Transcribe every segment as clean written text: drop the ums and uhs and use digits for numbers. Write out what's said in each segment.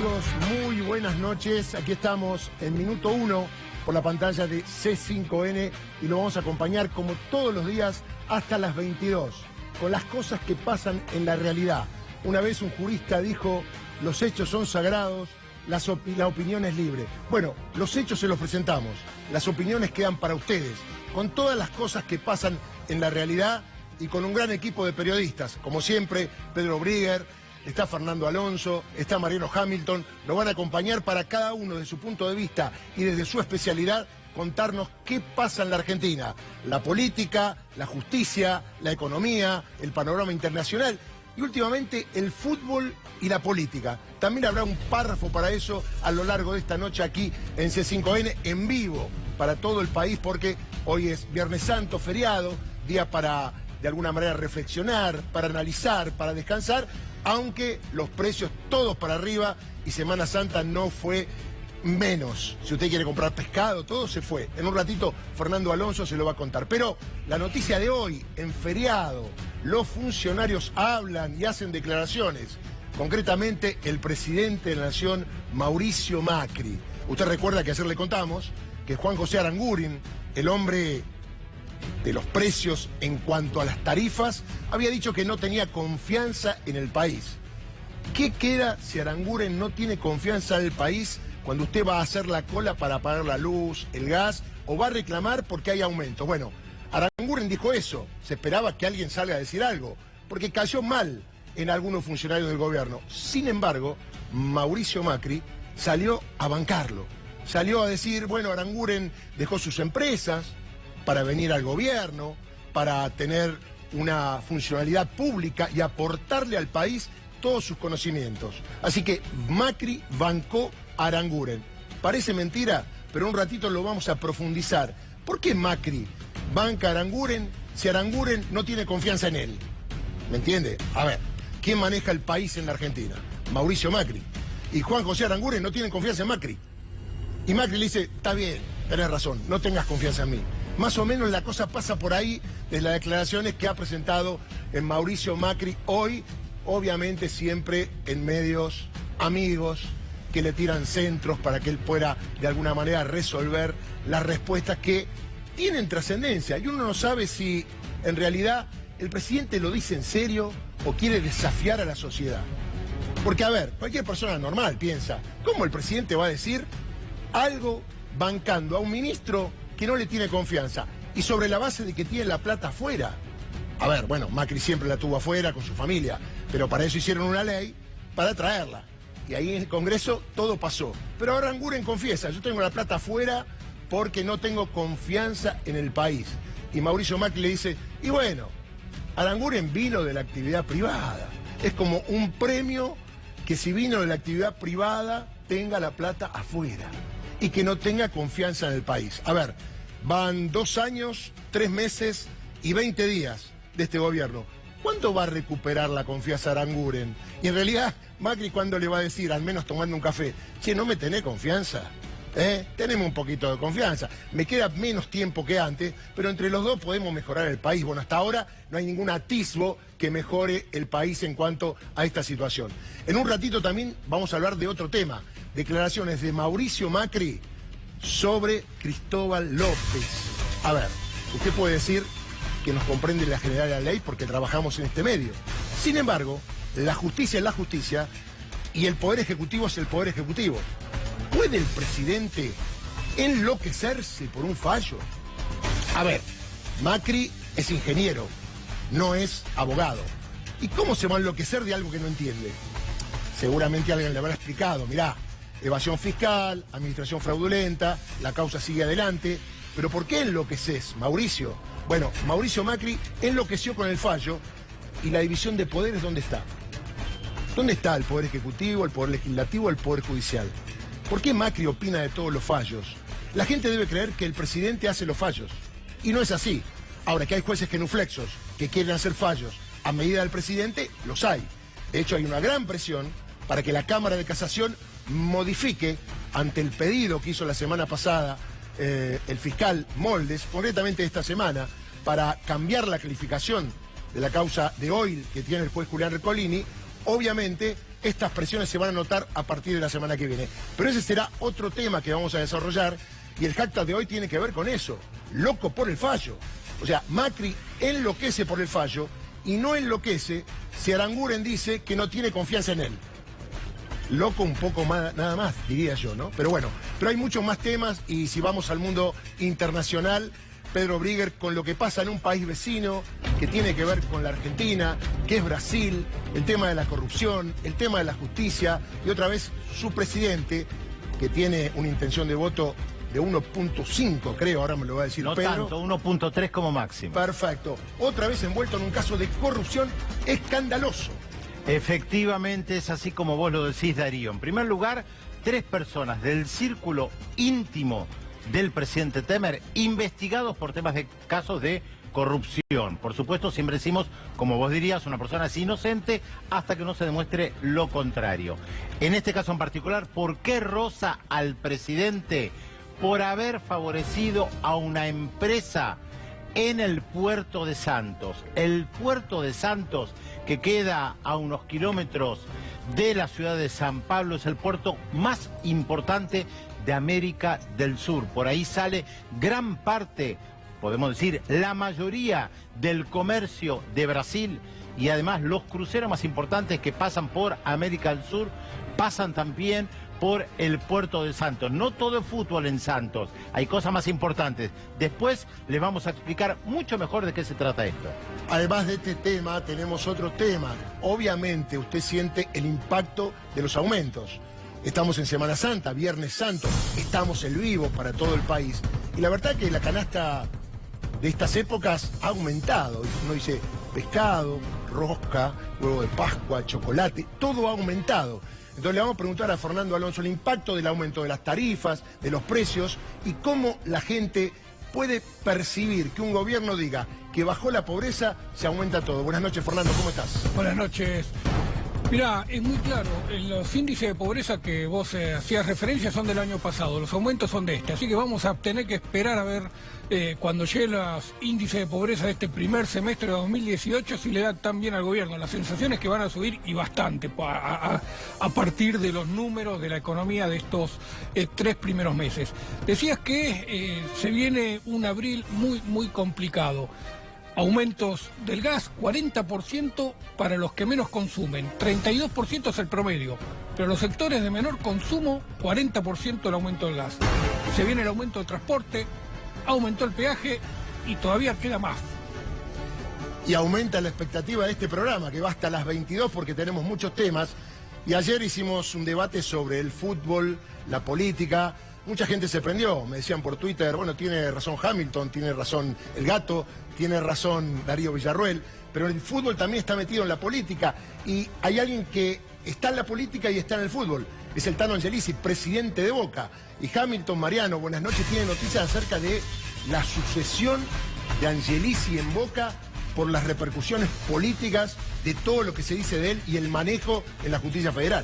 amigos? Muy buenas noches. Aquí estamos en minuto 1 por la pantalla de C5N y lo vamos a acompañar como todos los días hasta las 22 con las cosas que pasan en la realidad. Una vez un jurista dijo, los hechos son sagrados, la opinión es libre. Bueno, los hechos se los presentamos, las opiniones quedan para ustedes, con todas las cosas que pasan en la realidad y con un gran equipo de periodistas, como siempre, Pedro Brigger, está Fernando Alonso, está Mariano Hamilton, nos van a acompañar para cada uno de su punto de vista y desde su especialidad contarnos qué pasa en la Argentina, la política, la justicia, la economía, el panorama internacional y últimamente el fútbol y la política. También habrá un párrafo para eso a lo largo de esta noche aquí en C5N en vivo para todo el país porque hoy es Viernes Santo, feriado, día para de alguna manera reflexionar, para analizar, para descansar, aunque los precios todos para arriba y Semana Santa no fue menos. Si usted quiere comprar pescado, todo se fue. En un ratito Fernando Alonso se lo va a contar. Pero la noticia de hoy, en feriado, los funcionarios hablan y hacen declaraciones. Concretamente, el presidente de la Nación, Mauricio Macri. Usted recuerda que ayer le contamos que Juan José Aranguren, el hombre de los precios en cuanto a las tarifas, había dicho que no tenía confianza en el país. ¿Qué queda si Aranguren no tiene confianza en el país cuando usted va a hacer la cola para pagar la luz, el gas, o va a reclamar porque hay aumento? Bueno, Aranguren dijo eso, se esperaba que alguien salga a decir algo, porque cayó mal en algunos funcionarios del gobierno. Sin embargo, Mauricio Macri salió a bancarlo, salió a decir, bueno, Aranguren dejó sus empresas para venir al gobierno, para tener una funcionalidad pública y aportarle al país todos sus conocimientos. Así que Macri bancó a Aranguren. Parece mentira, pero un ratito lo vamos a profundizar. ¿Por qué Macri banca a Aranguren si Aranguren no tiene confianza en él? ¿Me entiende? A ver, ¿quién maneja el país en la Argentina? Mauricio Macri. Y Juan José Aranguren no tiene confianza en Macri. Y Macri le dice, está bien, tenés razón, no tengas confianza en mí. Más o menos la cosa pasa por ahí de las declaraciones que ha presentado Mauricio Macri hoy, obviamente siempre en medios amigos que le tiran centros para que él pueda de alguna manera resolver las respuestas que tienen trascendencia. Y uno no sabe si en realidad el presidente lo dice en serio o quiere desafiar a la sociedad. Porque a ver, cualquier persona normal piensa, ¿cómo el presidente va a decir algo bancando a un ministro que no le tiene confianza y sobre la base de que tiene la plata afuera? A ver, bueno, Macri siempre la tuvo afuera con su familia, pero para eso hicieron una ley para traerla. Y ahí en el Congreso todo pasó. Pero ahora Aranguren confiesa, yo tengo la plata afuera porque no tengo confianza en el país. Y Mauricio Macri le dice, y bueno, Aranguren vino de la actividad privada. Es como un premio que si vino de la actividad privada tenga la plata afuera y que no tenga confianza en el país. A ver, van 2 años, 3 meses y 20 días de este gobierno. ¿Cuándo va a recuperar la confianza Aranguren? Y en realidad, Macri, ¿cuándo le va a decir, al menos tomando un café, che, no me tenés confianza? Tenemos un poquito de confianza. Me queda menos tiempo que antes, pero entre los dos podemos mejorar el país. Bueno, hasta ahora no hay ningún atisbo que mejore el país en cuanto a esta situación. En un ratito también vamos a hablar de otro tema. Declaraciones de Mauricio Macri sobre Cristóbal López. A ver, usted puede decir que nos comprende la general de la ley porque trabajamos en este medio. Sin embargo, la justicia es la justicia y el poder ejecutivo es el poder ejecutivo. ¿Puede el presidente enloquecerse por un fallo? A ver, Macri es ingeniero, no es abogado. ¿Y cómo se va a enloquecer de algo que no entiende? Seguramente alguien le habrá explicado, mirá, evasión fiscal, administración fraudulenta, la causa sigue adelante. ¿Pero por qué enloqueces, Mauricio? Bueno, Mauricio Macri enloqueció con el fallo y la división de poderes, ¿dónde está? ¿Dónde está el Poder Ejecutivo, el Poder Legislativo, el Poder Judicial? ¿Por qué Macri opina de todos los fallos? La gente debe creer que el presidente hace los fallos. Y no es así. Ahora, que hay jueces genuflexos que quieren hacer fallos a medida del presidente, los hay. De hecho, hay una gran presión para que la Cámara de Casación modifique ante el pedido que hizo la semana pasada el fiscal Moldes, concretamente esta semana, para cambiar la calificación de la causa de Oil que tiene el juez Julián Ercolini, Obviamente, estas presiones se van a notar a partir de la semana que viene. Pero ese será otro tema que vamos a desarrollar, y el hashtag de hoy tiene que ver con eso. Loco por el fallo. O sea, Macri enloquece por el fallo y no enloquece si Aranguren dice que no tiene confianza en él. Loco un poco más, nada más, diría yo, ¿no? Pero bueno, pero hay muchos más temas, y si vamos al mundo internacional, Pedro Brigger, con lo que pasa en un país vecino que tiene que ver con la Argentina, que es Brasil, el tema de la corrupción, el tema de la justicia, y otra vez su presidente, que tiene una intención de voto de 1.5, creo, ahora me lo va a decir Pedro. No tanto, 1.3 como máximo. Perfecto. Otra vez envuelto en un caso de corrupción escandaloso. Efectivamente, es así como vos lo decís, Darío. En primer lugar, 3 personas del círculo íntimo del presidente Temer investigados por temas de casos de corrupción. Por supuesto, siempre decimos, como vos dirías, una persona es inocente hasta que no se demuestre lo contrario. En este caso en particular, ¿por qué roza al presidente? Por haber favorecido a una empresa en el puerto de Santos. El puerto de Santos, que queda a unos kilómetros de la ciudad de San Pablo, es el puerto más importante de América del Sur. Por ahí sale gran parte, podemos decir, la mayoría del comercio de Brasil, y además los cruceros más importantes que pasan por América del Sur pasan también por el puerto de Santos. No todo es fútbol en Santos, hay cosas más importantes. Después les vamos a explicar mucho mejor de qué se trata esto. Además de este tema, tenemos otro tema. Obviamente usted siente el impacto de los aumentos. Estamos en Semana Santa, Viernes Santo, estamos en vivo para todo el país. Y la verdad que la canasta de estas épocas ha aumentado. Uno dice pescado, rosca, huevo de Pascua, chocolate, todo ha aumentado. Entonces le vamos a preguntar a Fernando Alonso el impacto del aumento de las tarifas, de los precios, y cómo la gente puede percibir que un gobierno diga que bajó la pobreza, se aumenta todo. Buenas noches, Fernando, ¿cómo estás? Buenas noches. Mirá, es muy claro, los índices de pobreza que vos hacías referencia son del año pasado, los aumentos son de este, así que vamos a tener que esperar a ver cuando lleguen los índices de pobreza de este primer semestre de 2018 si le da tan bien al gobierno. La sensación es que van a subir, y bastante, a partir de los números de la economía de estos 3 primeros meses. Decías que se viene un abril muy complicado. Aumentos del gas, 40% para los que menos consumen, 32% es el promedio, pero los sectores de menor consumo, 40% el aumento del gas. Se viene el aumento del transporte, aumentó el peaje y todavía queda más. Y aumenta la expectativa de este programa, que va hasta las 22 porque tenemos muchos temas. Y ayer hicimos un debate sobre el fútbol, la política. Mucha gente se prendió, me decían por Twitter, bueno, tiene razón Hamilton, tiene razón El Gato, tiene razón Darío Villarroel, pero el fútbol también está metido en la política, y hay alguien que está en la política y está en el fútbol, es el Tano Angelici, presidente de Boca. Y Hamilton Mariano, buenas noches, tiene noticias acerca de la sucesión de Angelici en Boca por las repercusiones políticas de todo lo que se dice de él y el manejo en la justicia federal.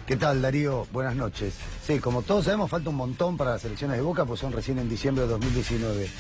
¿Qué tal, Darío? Buenas noches. Sí, como todos sabemos, falta un montón para las elecciones de Boca, pues son recién en diciembre de 2019.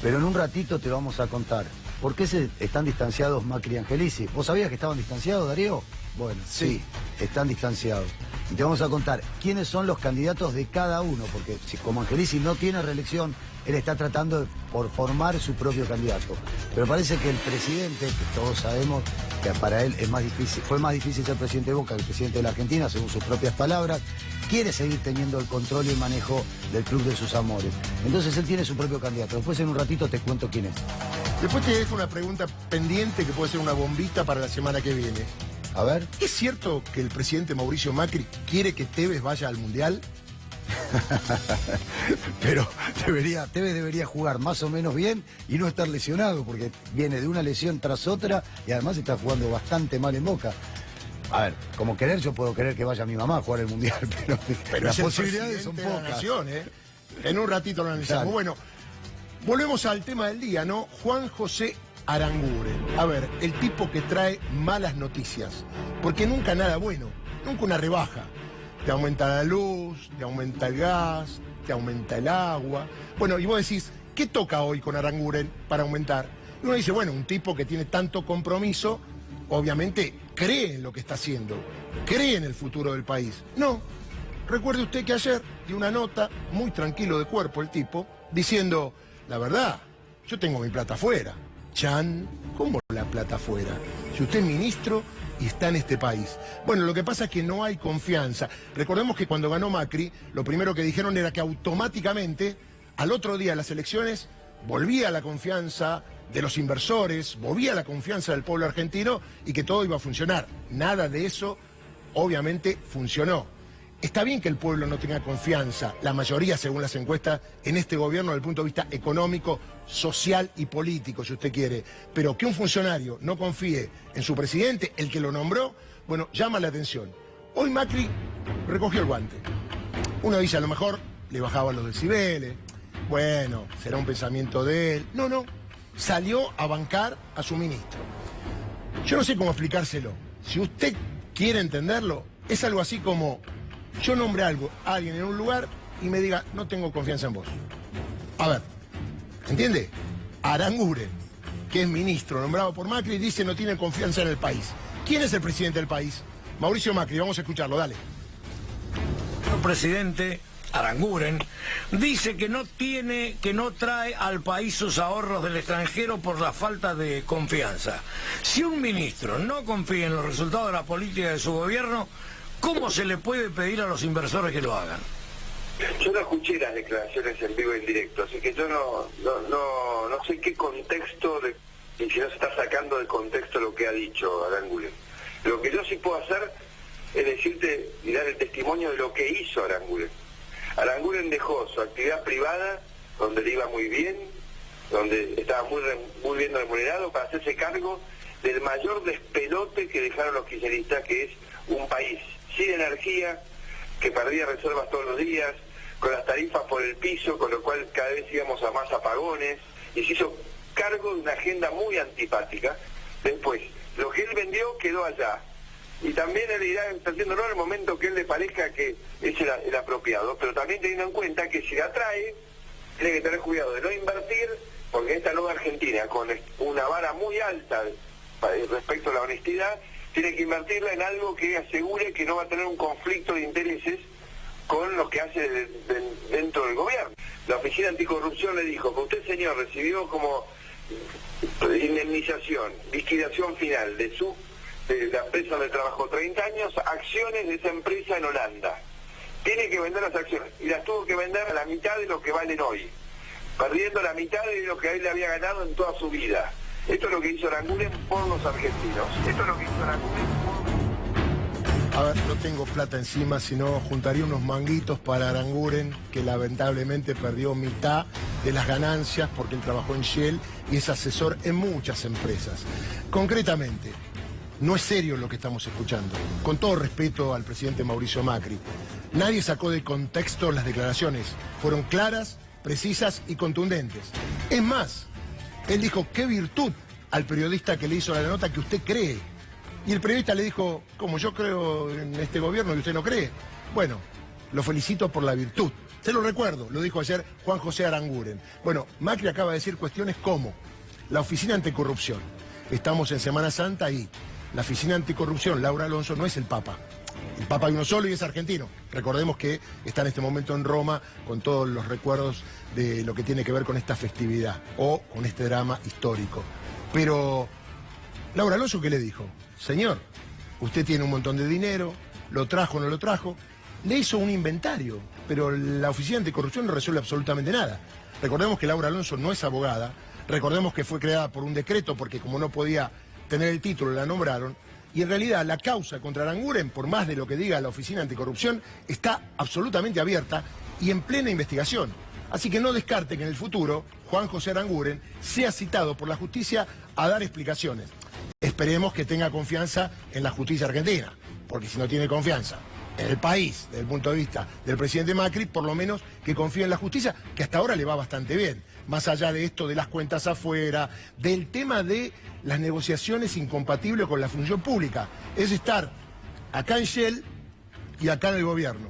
Pero en un ratito te vamos a contar por qué están distanciados Macri y Angelici. ¿Vos sabías que estaban distanciados, Darío? Bueno, sí, están distanciados. Y te vamos a contar quiénes son los candidatos de cada uno, porque si como Angelici no tiene reelección, él está tratando por formar su propio candidato. Pero parece que el presidente, que todos sabemos que para él es más difícil, fue más difícil ser presidente de Boca que el presidente de la Argentina, según sus propias palabras, quiere seguir teniendo el control y el manejo del club de sus amores. Entonces él tiene su propio candidato. Después en un ratito te cuento quién es. Después te dejo una pregunta pendiente que puede ser una bombita para la semana que viene. A ver. ¿Es cierto que el presidente Mauricio Macri quiere que Tevez vaya al Mundial? Pero Tevez debería jugar más o menos bien y no estar lesionado, porque viene de una lesión tras otra y además está jugando bastante mal en Boca. A ver, como querer, yo puedo querer que vaya mi mamá a jugar el Mundial, pero las posibilidades son pocas. De la nación, ¿eh? En un ratito lo analizamos. Bueno, volvemos al tema del día, ¿no? Juan José Aranguren. A ver, el tipo que trae malas noticias, porque nunca nada bueno, nunca una rebaja. Te aumenta la luz, te aumenta el gas, te aumenta el agua. Bueno, y vos decís, ¿qué toca hoy con Aranguren para aumentar? Y uno dice, bueno, un tipo que tiene tanto compromiso obviamente cree en lo que está haciendo, cree en el futuro del país. No, recuerde usted que ayer dio una nota, muy tranquilo de cuerpo el tipo, diciendo, la verdad, yo tengo mi plata afuera. Chan, ¿cómo la plata afuera? Si usted es ministro y está en este país. Bueno, lo que pasa es que no hay confianza. Recordemos que cuando ganó Macri, lo primero que dijeron era que automáticamente, al otro día de las elecciones, volvía la confianza de los inversores, volvía la confianza del pueblo argentino y que todo iba a funcionar. Nada de eso, obviamente, funcionó. Está bien que el pueblo no tenga confianza, la mayoría, según las encuestas, en este gobierno desde el punto de vista económico, social y político, si usted quiere. Pero que un funcionario no confíe en su presidente, el que lo nombró, bueno, llama la atención. Hoy Macri recogió el guante. Uno dice, a lo mejor le bajaban los decibeles, bueno, será un pensamiento de él. No, no, salió a bancar a su ministro. Yo no sé cómo explicárselo. Si usted quiere entenderlo, es algo así como... yo nombré a alguien en un lugar y me diga, no tengo confianza en vos. A ver, ¿entiende? Aranguren, que es ministro nombrado por Macri, dice no tiene confianza en el país. ¿Quién es el presidente del país? Mauricio Macri, vamos a escucharlo, dale. El presidente Aranguren dice que no trae al país sus ahorros del extranjero por la falta de confianza. Si un ministro no confía en los resultados de la política de su gobierno, ¿cómo se le puede pedir a los inversores que lo hagan? Yo no escuché las declaraciones en vivo y en directo, así que yo no sé qué contexto, y si no se está sacando de contexto lo que ha dicho Aranguren. Lo que yo sí puedo hacer es decirte y dar el testimonio de lo que hizo Aranguren. Aranguren dejó su actividad privada, donde le iba muy bien, donde estaba muy bien remunerado, para hacerse cargo del mayor despelote que dejaron los kirchneristas, que es un país sin energía, que perdía reservas todos los días, con las tarifas por el piso, con lo cual cada vez íbamos a más apagones, y se hizo cargo de una agenda muy antipática. Después, lo que él vendió quedó allá, y también él irá haciéndolo en el momento que él le parezca que es el apropiado, pero también teniendo en cuenta que si la trae, tiene que tener cuidado de no invertir, porque esta nueva Argentina, con una vara muy alta respecto a la honestidad, tiene que invertirla en algo que asegure que no va a tener un conflicto de intereses con lo que hace dentro del gobierno. La Oficina Anticorrupción le dijo que usted, señor, recibió como indemnización, liquidación final de la empresa donde trabajó 30 años, acciones de esa empresa en Holanda. Tiene que vender las acciones, y las tuvo que vender a la mitad de lo que valen hoy, perdiendo la mitad de lo que él había ganado en toda su vida. Esto es lo que hizo Aranguren por los argentinos. Esto es lo que hizo Aranguren por... A ver, no tengo plata encima, sino juntaría unos manguitos para Aranguren, que lamentablemente perdió mitad de las ganancias porque él trabajó en Shell y es asesor en muchas empresas. Concretamente, no es serio lo que estamos escuchando. Con todo respeto al presidente Mauricio Macri, nadie sacó de contexto las declaraciones. Fueron claras, precisas y contundentes. Es más, él dijo, qué virtud al periodista que le hizo la nota que usted cree. Y el periodista le dijo, como yo creo en este gobierno y usted no cree. Bueno, lo felicito por la virtud. Se lo recuerdo, lo dijo ayer Juan José Aranguren. Bueno, Macri acaba de decir cuestiones como la Oficina Anticorrupción. Estamos en Semana Santa y la Oficina Anticorrupción, Laura Alonso, no es el Papa. El Papa hay uno solo y es argentino. Recordemos que está en este momento en Roma con todos los recuerdos de lo que tiene que ver con esta festividad o con este drama histórico. Pero, Laura Alonso, ¿qué le dijo? Señor, usted tiene un montón de dinero, lo trajo o no lo trajo, le hizo un inventario, pero la Oficina Anticorrupción no resuelve absolutamente nada. Recordemos que Laura Alonso no es abogada, recordemos que fue creada por un decreto porque como no podía tener el título la nombraron, y en realidad la causa contra Aranguren, por más de lo que diga la Oficina Anticorrupción, está absolutamente abierta y en plena investigación. Así que no descarte que en el futuro Juan José Aranguren sea citado por la justicia a dar explicaciones. Esperemos que tenga confianza en la justicia argentina, porque si no tiene confianza en el país, desde el punto de vista del presidente Macri, por lo menos que confíe en la justicia, que hasta ahora le va bastante bien. Más allá de esto de las cuentas afuera, del tema de las negociaciones incompatibles con la función pública. Es estar acá en Shell y acá en el gobierno.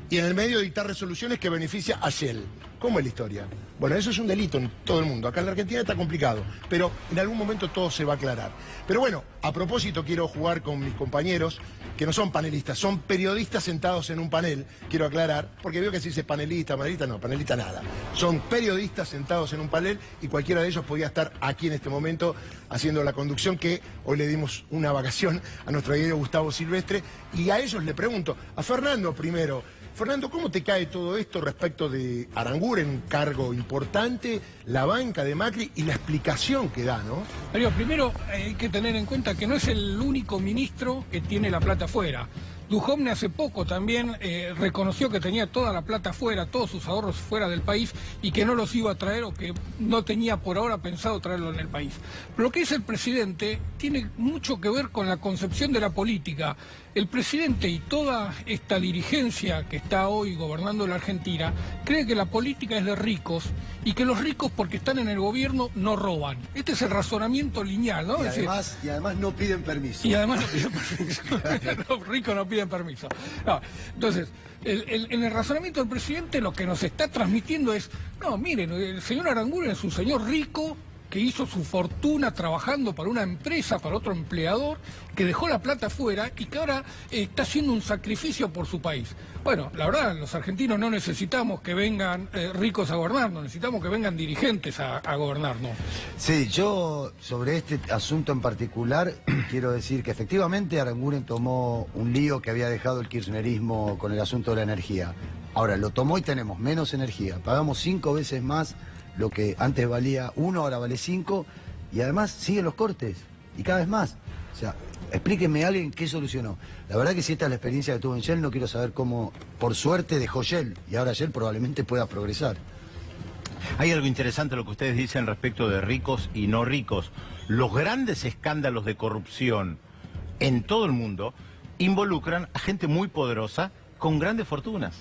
Y en el medio dictar resoluciones que beneficia a Shell. ¿Cómo es la historia? Bueno, eso es un delito en todo el mundo. Acá en la Argentina está complicado, pero en algún momento todo se va a aclarar. Pero bueno, A propósito, quiero jugar con mis compañeros, que no son panelistas, son periodistas sentados en un panel, quiero aclarar, porque veo que se dice panelista, no, panelista nada. Son periodistas sentados en un panel y cualquiera de ellos podía estar aquí en este momento haciendo la conducción, que hoy le dimos una vacación a nuestro querido Gustavo Silvestre, y a ellos le pregunto, a Fernando primero. Fernando, ¿cómo te cae todo esto respecto de Aranguren, un cargo importante, la banca de Macri y la explicación que da, ¿no? Mario, primero hay que tener en cuenta que no es el único ministro que tiene la plata afuera. Duhovne hace poco también reconoció que tenía toda la plata fuera, todos sus ahorros fuera del país y que no los iba a traer o que no tenía por ahora pensado traerlo en el país. Pero lo que dice el presidente tiene mucho que ver con la concepción de la política. El presidente y toda esta dirigencia que está hoy gobernando la Argentina cree que la política es de ricos y que los ricos, porque están en el gobierno, no roban. Este es el razonamiento lineal, ¿no? Y además no piden permiso. Y además no piden permiso. Los ricos no piden permiso. No. Entonces, en el razonamiento del presidente lo que nos está transmitiendo es, no, miren, el señor Aranguren es un señor rico que hizo su fortuna trabajando para una empresa, para otro empleador, que dejó la plata afuera y que ahora está haciendo un sacrificio por su país. Bueno, la verdad, los argentinos no necesitamos que vengan ricos a gobernarnos, necesitamos que vengan dirigentes a gobernarnos. Sí, yo sobre este asunto en particular quiero decir que efectivamente Aranguren tomó un lío que había dejado el kirchnerismo con el asunto de la energía. Ahora, lo tomó y tenemos menos energía, pagamos 5 veces más lo que antes valía 1, ahora vale 5, y además siguen los cortes, y cada vez más. O sea, explíquenme a alguien qué solucionó. La verdad que si esta es la experiencia que tuvo en Shell, no quiero saber cómo, por suerte, dejó Shell, y ahora Shell probablemente pueda progresar. Hay algo interesante lo que ustedes dicen respecto de ricos y no ricos. Los grandes escándalos de corrupción en todo el mundo involucran a gente muy poderosa con grandes fortunas,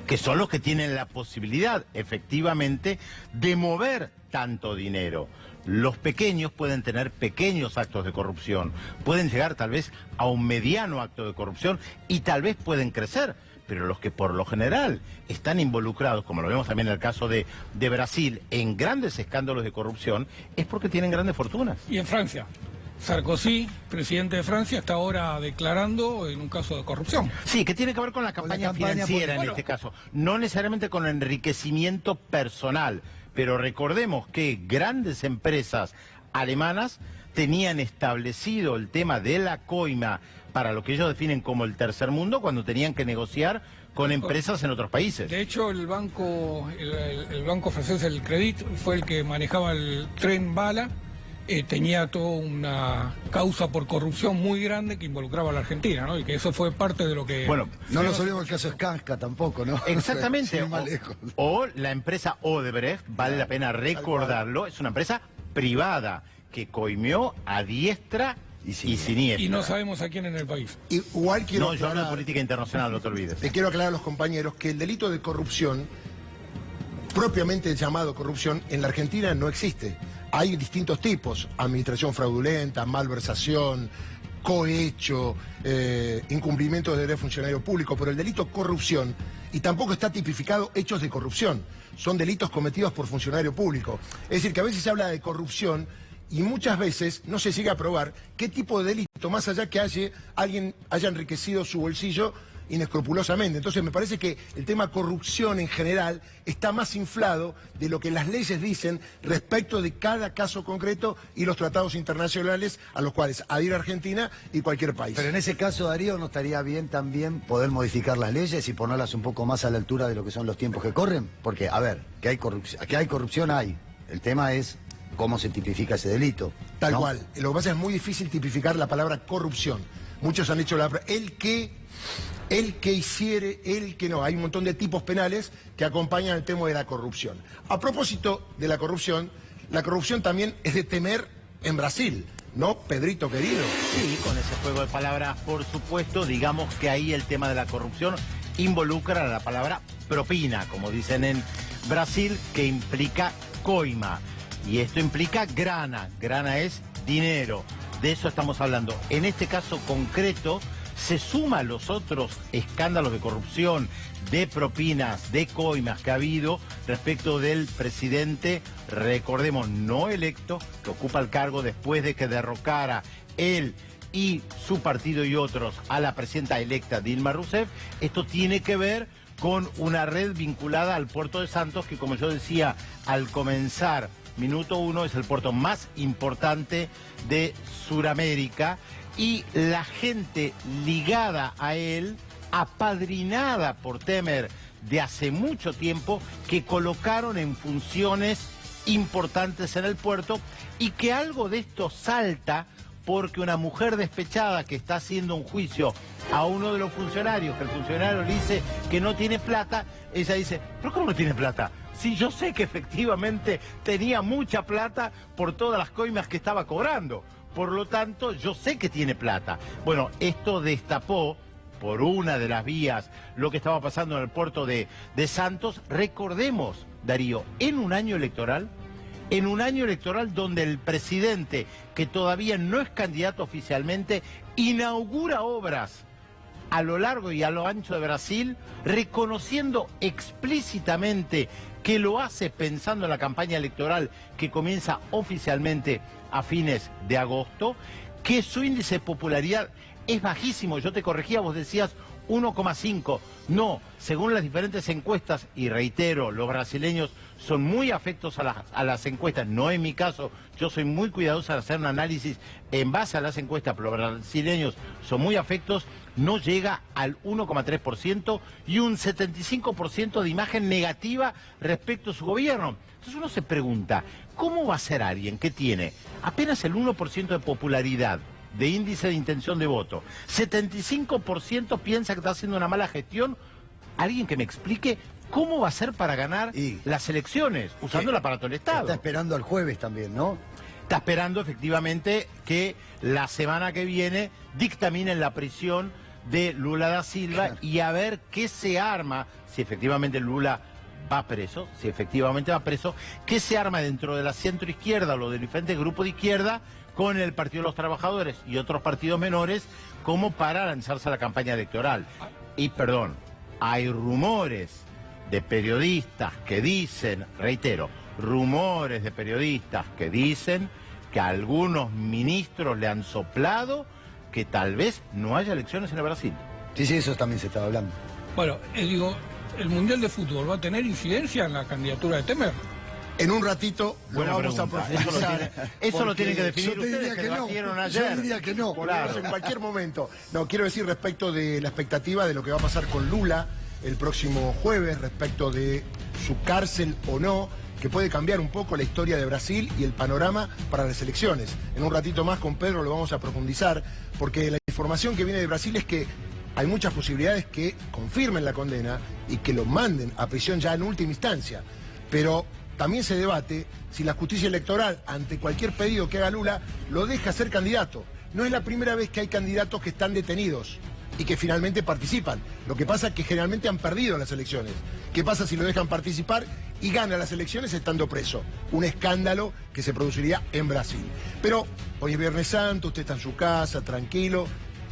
que son los que tienen la posibilidad, efectivamente, de mover tanto dinero. Los pequeños pueden tener pequeños actos de corrupción, pueden llegar tal vez a un mediano acto de corrupción y tal vez pueden crecer, pero los que por lo general están involucrados, como lo vemos también en el caso de Brasil, en grandes escándalos de corrupción, es porque tienen grandes fortunas. Y en Francia, Sarkozy, presidente de Francia, está ahora declarando en un caso de corrupción. Sí, que tiene que ver con la campaña financiera en este caso, no necesariamente con enriquecimiento personal, pero recordemos que grandes empresas alemanas tenían establecido el tema de la coima para lo que ellos definen como el tercer mundo cuando tenían que negociar con empresas en otros países. De hecho, el banco francés, el Credit, fue el que manejaba el tren bala. Tenía toda una causa por corrupción muy grande que involucraba a la Argentina, ¿no? Y que eso fue parte de lo que... Bueno, no nos olvidemos el caso Skanska tampoco, ¿no? Exactamente. O la empresa Odebrecht, vale la pena recordarlo, es una empresa privada que coimió a diestra y siniestra. Y no sabemos a quién en el país. Igual quiero yo hablo de política internacional, no te olvides. Le quiero aclarar a los compañeros que el delito de corrupción, propiamente llamado corrupción, en la Argentina no existe. Hay distintos tipos: administración fraudulenta, malversación, cohecho, incumplimiento de deber funcionario público, pero el delito corrupción, y tampoco está tipificado hechos de corrupción, son delitos cometidos por funcionario público. Es decir, que a veces se habla de corrupción y muchas veces no se llega a probar qué tipo de delito, más allá que alguien haya enriquecido su bolsillo inescrupulosamente. Entonces me parece que el tema corrupción en general está más inflado de lo que las leyes dicen respecto de cada caso concreto y los tratados internacionales a los cuales adhiere Argentina y cualquier país. Pero en ese caso, Darío, ¿no estaría bien también poder modificar las leyes y ponerlas un poco más a la altura de lo que son los tiempos que corren? Porque, a ver, que hay corrupción hay. El tema es cómo se tipifica ese delito. Tal cual. Lo que pasa es muy difícil tipificar la palabra corrupción. Muchos han hecho la palabra el que hiciere, el que no. Hay un montón de tipos penales que acompañan el tema de la corrupción. A propósito de la corrupción también es de temer en Brasil, ¿no, Pedrito querido? Sí, con ese juego de palabras, por supuesto, digamos que ahí el tema de la corrupción involucra a la palabra propina, como dicen en Brasil, que implica coima. Y esto implica grana. Grana es dinero. De eso estamos hablando. En este caso concreto, se suma a los otros escándalos de corrupción, de propinas, de coimas que ha habido respecto del presidente, recordemos, no electo, que ocupa el cargo después de que derrocara el y su partido y otros a la presidenta electa Dilma Rousseff, esto tiene que ver con una red vinculada al puerto de Santos, que como yo decía al comenzar minuto 1, es el puerto más importante de Sudamérica, y la gente ligada a él, apadrinada por Temer de hace mucho tiempo, que colocaron en funciones importantes en el puerto, y que algo de esto salta porque una mujer despechada que está haciendo un juicio a uno de los funcionarios, que el funcionario le dice que no tiene plata, ella dice, ¿pero cómo no tiene plata? Sí, yo sé que efectivamente tenía mucha plata por todas las coimas que estaba cobrando, por lo tanto yo sé que tiene plata. Bueno, esto destapó por una de las vías lo que estaba pasando en el puerto de Santos. Recordemos, Darío, en un año electoral donde el presidente, que todavía no es candidato oficialmente, inaugura obras a lo largo y a lo ancho de Brasil, reconociendo explícitamente que lo hace pensando en la campaña electoral que comienza oficialmente a fines de agosto, que su índice de popularidad es bajísimo. Yo te corregía, vos decías 1,5. No, según las diferentes encuestas, y reitero, los brasileños son muy afectos a las encuestas, no en mi caso, yo soy muy cuidadoso al hacer un análisis en base a las encuestas, pero los brasileños son muy afectos, no llega al 1,3% y un 75% de imagen negativa respecto a su gobierno. Entonces uno se pregunta, ¿cómo va a ser alguien que tiene apenas el 1% de popularidad, de índice de intención de voto, 75% piensa que está haciendo una mala gestión? Alguien que me explique cómo va a ser para ganar las elecciones, usando el aparato del Estado. Está esperando al jueves también, ¿no? Está esperando efectivamente que la semana que viene dictaminen la prisión de Lula da Silva, claro, y a ver qué se arma, si efectivamente Lula va preso, qué se arma dentro de la centroizquierda o los de diferentes grupos de izquierda con el Partido de los Trabajadores y otros partidos menores, como para lanzarse a la campaña electoral. Y perdón, hay rumores de periodistas que dicen, reitero, rumores de periodistas que dicen que algunos ministros le han soplado que tal vez no haya elecciones en el Brasil. Sí, eso también se estaba hablando. Bueno, digo, ¿el Mundial de Fútbol va a tener incidencia en la candidatura de Temer? En un ratito lo vamos a profundizar. Eso lo tienen que definir yo te ustedes, diría que lo no. hicieron ayer. Yo diría que no, Claro. en cualquier momento. No, quiero decir respecto de la expectativa de lo que va a pasar con Lula el próximo jueves, respecto de su cárcel o no, que puede cambiar un poco la historia de Brasil y el panorama para las elecciones. En un ratito más con Pedro lo vamos a profundizar, porque la información que viene de Brasil es que hay muchas posibilidades que confirmen la condena y que lo manden a prisión ya en última instancia. Pero también se debate si la justicia electoral, ante cualquier pedido que haga Lula, lo deja ser candidato. No es la primera vez que hay candidatos que están detenidos y que finalmente participan. Lo que pasa es que generalmente han perdido las elecciones. ¿Qué pasa si lo dejan participar y gana las elecciones estando preso? Un escándalo que se produciría en Brasil. Pero hoy es Viernes Santo, usted está en su casa, tranquilo,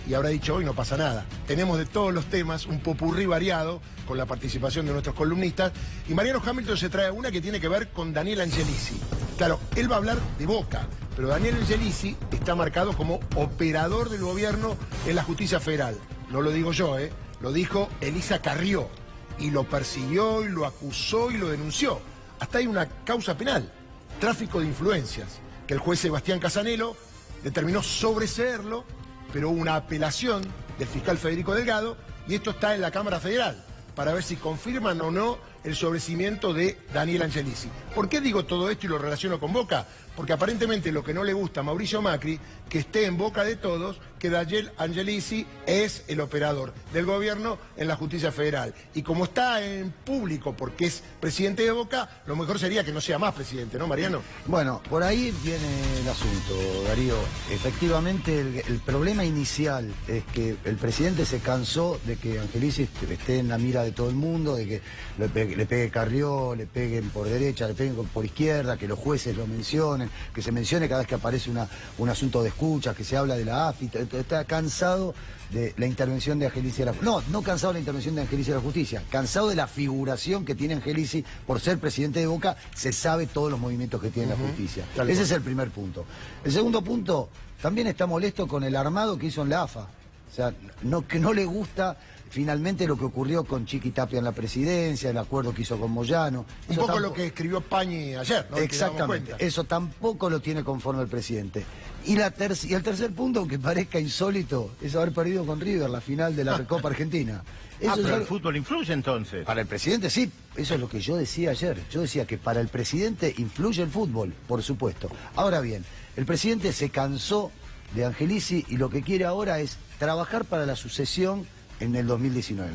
y habrá dicho, hoy no pasa nada. Tenemos de todos los temas un popurrí variado con la participación de nuestros columnistas, y Mariano Hamilton se trae una que tiene que ver con Daniel Angelici. Claro, él va a hablar de Boca, pero Daniel Angelici está marcado como operador del gobierno en la justicia federal. No lo digo yo, lo dijo Elisa Carrió, y lo persiguió, y lo acusó, y lo denunció. Hasta hay una causa penal, tráfico de influencias, que el juez Sebastián Casanelo determinó sobreseerlo, pero hubo una apelación del fiscal Federico Delgado, y esto está en la Cámara Federal, para ver si confirman o no el sobreseimiento de Daniel Angelici. ¿Por qué digo todo esto y lo relaciono con Boca? Porque aparentemente lo que no le gusta a Mauricio Macri, que esté en boca de todos, que Daniel Angelici es el operador del gobierno en la justicia federal. Y como está en público porque es presidente de Boca, lo mejor sería que no sea más presidente, ¿no, Mariano? Bueno, por ahí viene el asunto, Darío. Efectivamente, el problema inicial es que el presidente se cansó de que Angelici esté en la mira de todo el mundo, de que le pegue Carrió, le peguen por derecha, le peguen por izquierda, que los jueces lo mencionen, que se mencione cada vez que aparece un asunto de escucha, que se habla de la AFI. está cansado de la intervención de Angelici de la Justicia. No cansado de la intervención de Angelici de la Justicia, cansado de la figuración que tiene Angelici por ser presidente de Boca, se sabe todos los movimientos que tiene la justicia. Ese es el primer punto. El segundo punto, también está molesto con el armado que hizo en la AFA. O sea, que no le gusta finalmente lo que ocurrió con Chiqui Tapia en la presidencia, el acuerdo que hizo con Moyano. Un poco lo que escribió Pañi ayer, ¿no? Exactamente, eso tampoco lo tiene conforme el presidente. Y el tercer punto, aunque parezca insólito, es haber perdido con River la final de la Recopa Argentina. Eso pero el fútbol influye entonces. Para el presidente sí, eso es lo que yo decía ayer. Yo decía que para el presidente influye el fútbol, por supuesto. Ahora bien, el presidente se cansó de Angelici y lo que quiere ahora es trabajar para la sucesión en el 2019.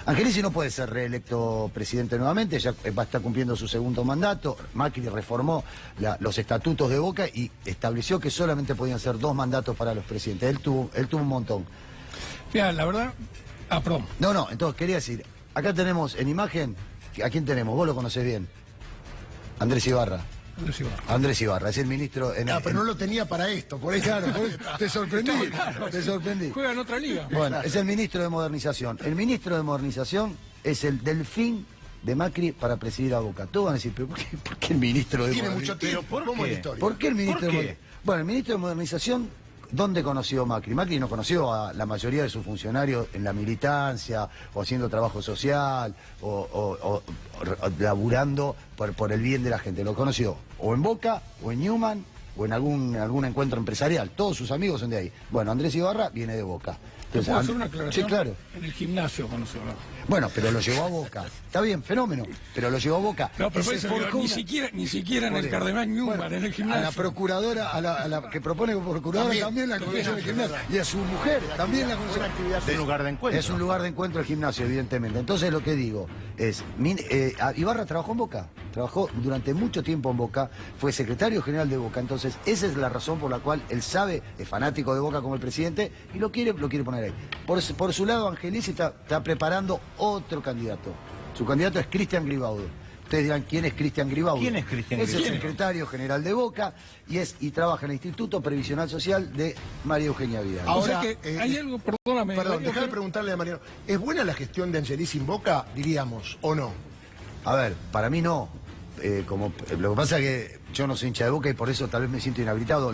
Angelici no puede ser reelecto presidente nuevamente, ya va a estar cumpliendo su segundo mandato. Macri reformó los estatutos de Boca y estableció que solamente podían ser 2 mandatos para los presidentes. Él tuvo un montón. Mira, la verdad, perdón. No, entonces quería decir, acá tenemos en imagen, ¿a quién tenemos? Vos lo conocés bien. Andrés Ibarra. Andrés Ibarra, es el ministro... pero no lo tenía para esto, por eso, te sorprendí. Te sorprendí. Juega en otra liga. Bueno, es el ministro de Modernización. El ministro de Modernización es el delfín de Macri para presidir a Boca. Todos van a decir, ¿pero por qué el ministro de Modernización? Tiene mucho tiempo. ¿Cómo es la historia? ¿Por qué el ministro de Modernización? Bueno, el ministro de Modernización... ¿Dónde conoció Macri? Macri no conoció a la mayoría de sus funcionarios en la militancia, o haciendo trabajo social, o laburando por el bien de la gente. Lo conoció o en Boca, o en Newman, o en algún encuentro empresarial. Todos sus amigos son de ahí. Bueno, Andrés Ibarra viene de Boca. Entonces, ¿puedo hacer una aclaración? Sí, claro. En el gimnasio conoció. Bueno, pero lo llevó a Boca. Está bien, fenómeno. Pero lo llevó a Boca. No, pero ni siquiera en el Cardenal Newman, en el gimnasio. A la procuradora, a la que propone como procuradora también la conoció en el gimnasio. Y a su mujer también la conoció. Es un lugar de encuentro. Es un lugar de encuentro el gimnasio, evidentemente. Entonces lo que digo es, Ibarra trabajó en Boca. Trabajó durante mucho tiempo en Boca, fue secretario general de Boca, entonces esa es la razón por la cual él sabe, es fanático de Boca como el presidente, y lo quiere poner ahí. Por su lado, Angelici está preparando otro candidato. Su candidato es Cristian Gribaudo. Ustedes dirán, ¿quién es Cristian Gribaudo? ¿Quién es Cristian Gribaudo? Es el Gribaudo? secretario general de Boca y trabaja en el Instituto Previsional Social de María Eugenia Vidal. Ahora, o sea que hay algo, perdóname. Perdón, déjame preguntarle a Mariano, ¿es buena la gestión de Angelici en Boca, diríamos, o no? A ver, para mí no. Lo que pasa es que yo no soy hincha de Boca y por eso tal vez me siento inhabilitado.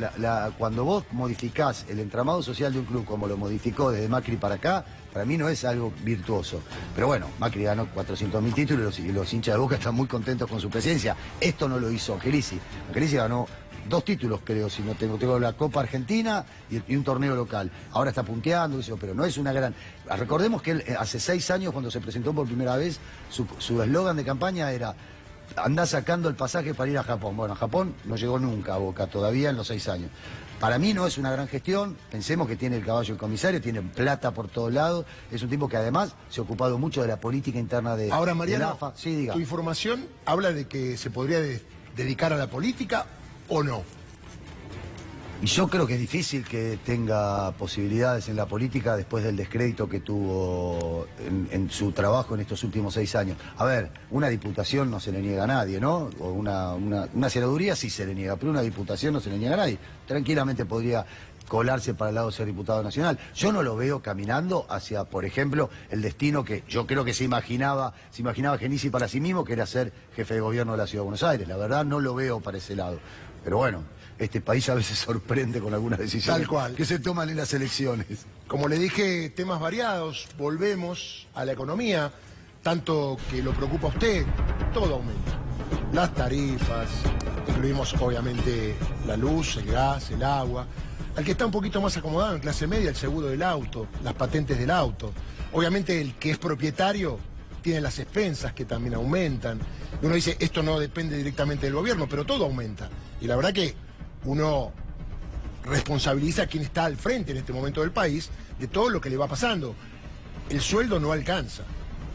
Cuando vos modificás el entramado social de un club como lo modificó desde Macri para acá, para mí no es algo virtuoso. Pero bueno, Macri ganó 400.000 títulos y los hinchas de Boca están muy contentos con su presencia. Esto no lo hizo Angelici. Angelici ganó 2 títulos, creo, si no tengo la Copa Argentina y un torneo local. Ahora está punteando, pero no es una gran... Recordemos que él hace 6 años, cuando se presentó por primera vez, su eslogan de campaña era: andá sacando el pasaje para ir a Japón. Bueno, a Japón no llegó nunca a Boca, todavía en los 6 años. Para mí no es una gran gestión, pensemos que tiene el caballo el comisario, tiene plata por todos lados, es un tipo que además se ha ocupado mucho de la política interna de Ahora, Mariano, de la AFA. Sí, diga. ¿Tu información habla de que se podría dedicar a la política o no? Y yo creo que es difícil que tenga posibilidades en la política después del descrédito que tuvo en su trabajo en estos últimos 6 años. A ver, una diputación no se le niega a nadie, ¿no? O una senaduría sí se le niega, pero una diputación no se le niega a nadie. Tranquilamente podría colarse para el lado de ser diputado nacional. Yo no lo veo caminando hacia, por ejemplo, el destino que yo creo que se imaginaba Angelici para sí mismo, que era ser jefe de gobierno de la Ciudad de Buenos Aires. La verdad no lo veo para ese lado. Pero bueno, este país a veces sorprende con algunas decisiones Tal cual. que se toman en las elecciones. Como le dije, temas variados, volvemos a la economía, tanto que lo preocupa a usted, todo aumenta. Las tarifas, incluimos obviamente la luz, el gas, el agua. Al que está un poquito más acomodado en clase media, el seguro del auto, las patentes del auto. Obviamente el que es propietario tiene las expensas que también aumentan. Y uno dice, esto no depende directamente del gobierno, pero todo aumenta. Y la verdad que uno responsabiliza a quien está al frente en este momento del país de todo lo que le va pasando. El sueldo no alcanza.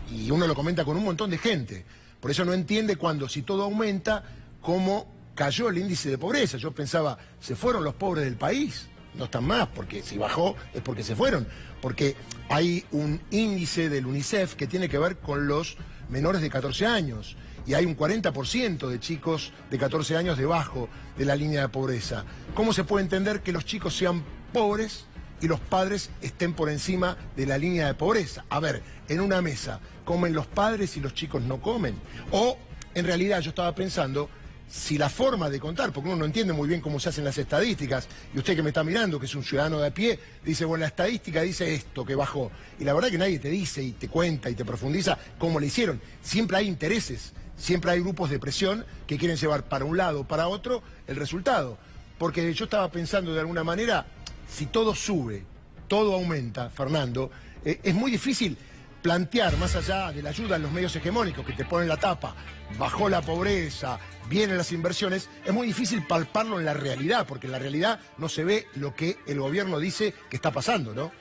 Y uno lo comenta con un montón de gente. Por eso no entiende cuando, si todo aumenta, cómo cayó el índice de pobreza. Yo pensaba, ¿se fueron los pobres del país? No están más, porque si bajó es porque se fueron. Porque hay un índice del UNICEF que tiene que ver con los menores de 14 años. Y hay un 40% de chicos de 14 años debajo de la línea de pobreza. ¿Cómo se puede entender que los chicos sean pobres y los padres estén por encima de la línea de pobreza. A ver, en una mesa, ¿comen los padres y los chicos no comen? O, en realidad, yo estaba pensando, si la forma de contar, porque uno no entiende muy bien cómo se hacen las estadísticas, y usted que me está mirando, que es un ciudadano de a pie, dice, bueno, la estadística dice esto, que bajó. Y la verdad que nadie te dice y te cuenta y te profundiza cómo le hicieron. Siempre hay intereses, siempre hay grupos de presión que quieren llevar para un lado o para otro el resultado. Porque yo estaba pensando de alguna manera, si todo sube, todo aumenta, Fernando, es muy difícil plantear, más allá de la ayuda en los medios hegemónicos que te ponen la tapa, bajó la pobreza, vienen las inversiones, es muy difícil palparlo en la realidad, porque en la realidad no se ve lo que el gobierno dice que está pasando, ¿no?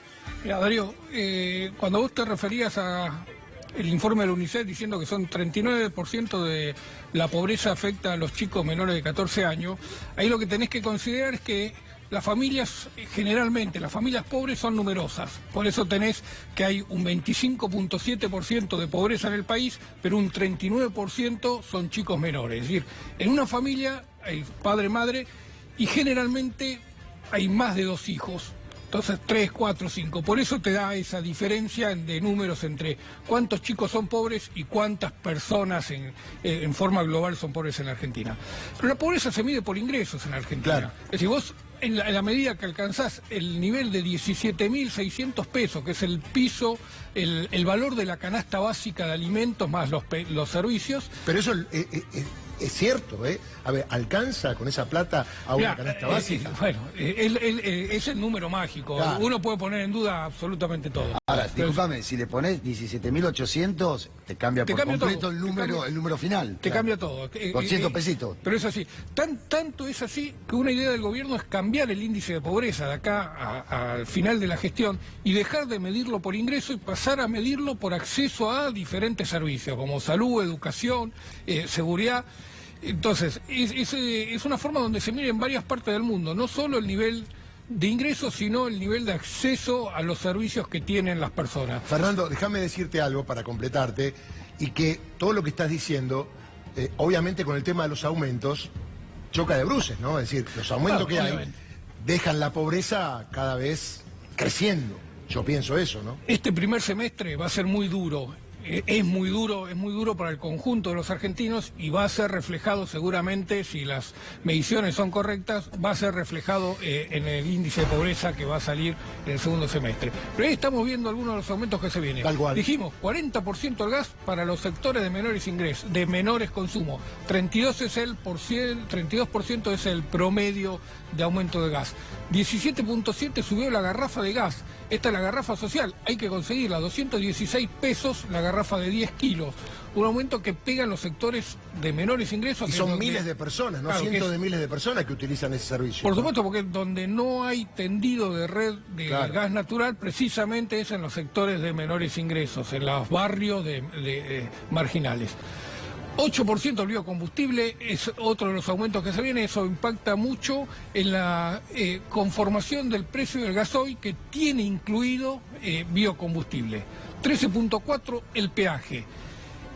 Mira, Darío, cuando vos te referías a el informe de la UNICEF diciendo que son 39% de la pobreza afecta a los chicos menores de 14 años, ahí lo que tenés que considerar es que las familias, generalmente, las familias pobres son numerosas. Por eso tenés que hay un 25.7% de pobreza en el país, pero un 39% son chicos menores. Es decir, en una familia hay padre, madre, y generalmente hay más de 2 hijos. Entonces 3, 4, 5. Por eso te da esa diferencia de números entre cuántos chicos son pobres y cuántas personas en forma global son pobres en la Argentina. Pero la pobreza se mide por ingresos en la Argentina. Claro. Es decir, vos en la medida que alcanzás el nivel de 17.600 pesos, que es el piso, el valor de la canasta básica de alimentos más los servicios... Pero eso es cierto, ¿eh? A ver, ¿alcanza con esa plata a una canasta básica? Bueno, es el número mágico. Claro. Uno puede poner en duda absolutamente todo. Ahora, discúlpame, si le pones 17.800, te cambia por completo el número final. Te cambia todo. 200 pesitos. Pero es así. Tanto es así que una idea del gobierno es cambiar el índice de pobreza de acá al final de la gestión y dejar de medirlo por ingreso y pasar a medirlo por acceso a diferentes servicios, como salud, educación, seguridad. Entonces, es una forma donde se mira en varias partes del mundo, no solo el nivel de ingresos, sino el nivel de acceso a los servicios que tienen las personas. Fernando, déjame decirte algo para completarte, y que todo lo que estás diciendo, obviamente con el tema de los aumentos, choca de bruces, ¿no? Es decir, los aumentos que hay dejan la pobreza cada vez creciendo. Yo pienso eso, ¿no? Este primer semestre va a ser muy duro. Es muy duro para el conjunto de los argentinos y va a ser reflejado seguramente, si las mediciones son correctas, va a ser reflejado en el índice de pobreza que va a salir en el segundo semestre. Pero ahí estamos viendo algunos de los aumentos que se vienen. Tal cual. Dijimos, 40% el gas para los sectores de menores ingresos, de menores consumos. 32% es el promedio de aumento de gas. 17.7 subió la garrafa de gas. Esta es la garrafa social, hay que conseguirla, 216 pesos la garrafa de 10 kilos. Un aumento que pega en los sectores de menores ingresos. Y son miles de personas, no cientos de miles de personas que utilizan ese servicio. Por supuesto, porque donde no hay tendido de red de gas natural, precisamente es en los sectores de menores ingresos, en los barrios de marginales. 8% el biocombustible es otro de los aumentos que se viene. Eso impacta mucho en la conformación del precio del gasoil, que tiene incluido biocombustible. 13.4 el peaje.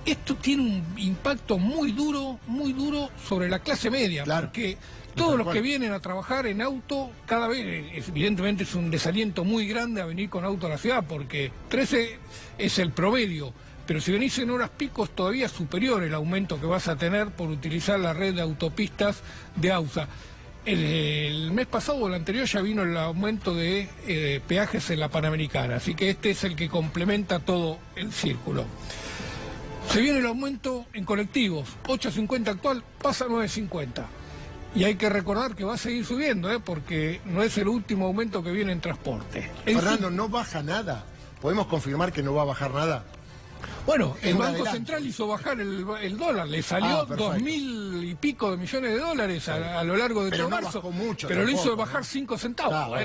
Esto tiene un impacto muy duro sobre la clase media, porque todos los que vienen a trabajar en auto, cada vez, evidentemente es un desaliento muy grande a venir con auto a la ciudad, porque 13 es el promedio. Pero si venís en horas picos, todavía es superior el aumento que vas a tener por utilizar la red de autopistas de AUSA. El mes pasado o el anterior ya vino el aumento de peajes en la Panamericana, así que este es el que complementa todo el círculo. Se viene el aumento en colectivos, 8.50 actual, pasa a 9.50. Y hay que recordar que va a seguir subiendo, porque no es el último aumento que viene en transporte. Fernando, ¿no baja nada? ¿Podemos confirmar que no va a bajar nada? Bueno, el Banco Central hizo bajar el dólar, le salió 2.000 y pico de millones de dólares a lo largo de todo marzo, pero lo hizo bajar 5 centavos.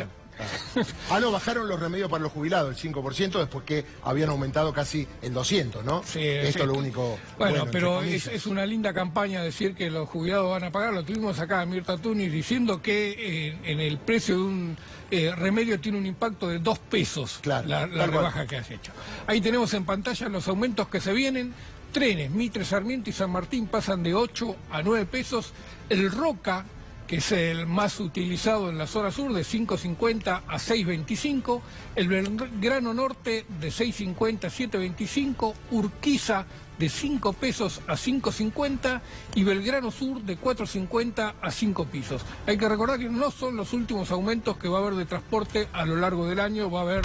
No, bajaron los remedios para los jubilados, el 5%, después que habían aumentado casi el 200, ¿no? Sí, esto es lo único. Bueno, pero es una linda campaña decir que los jubilados van a pagar. Lo tuvimos acá a Mirta Tunis diciendo que en el precio de un remedio tiene un impacto de 2 pesos la rebaja que has hecho. Ahí tenemos en pantalla los aumentos que se vienen. Trenes, Mitre, Sarmiento y San Martín pasan de 8 a 9 pesos. El Roca, que es el más utilizado en la zona sur, de 5.50 a 6.25, el Belgrano Norte de 6.50 a 7.25, Urquiza de 5 pesos a 5.50 y Belgrano Sur de 4.50 a 5 pesos. Hay que recordar que no son los últimos aumentos que va a haber de transporte a lo largo del año, va a haber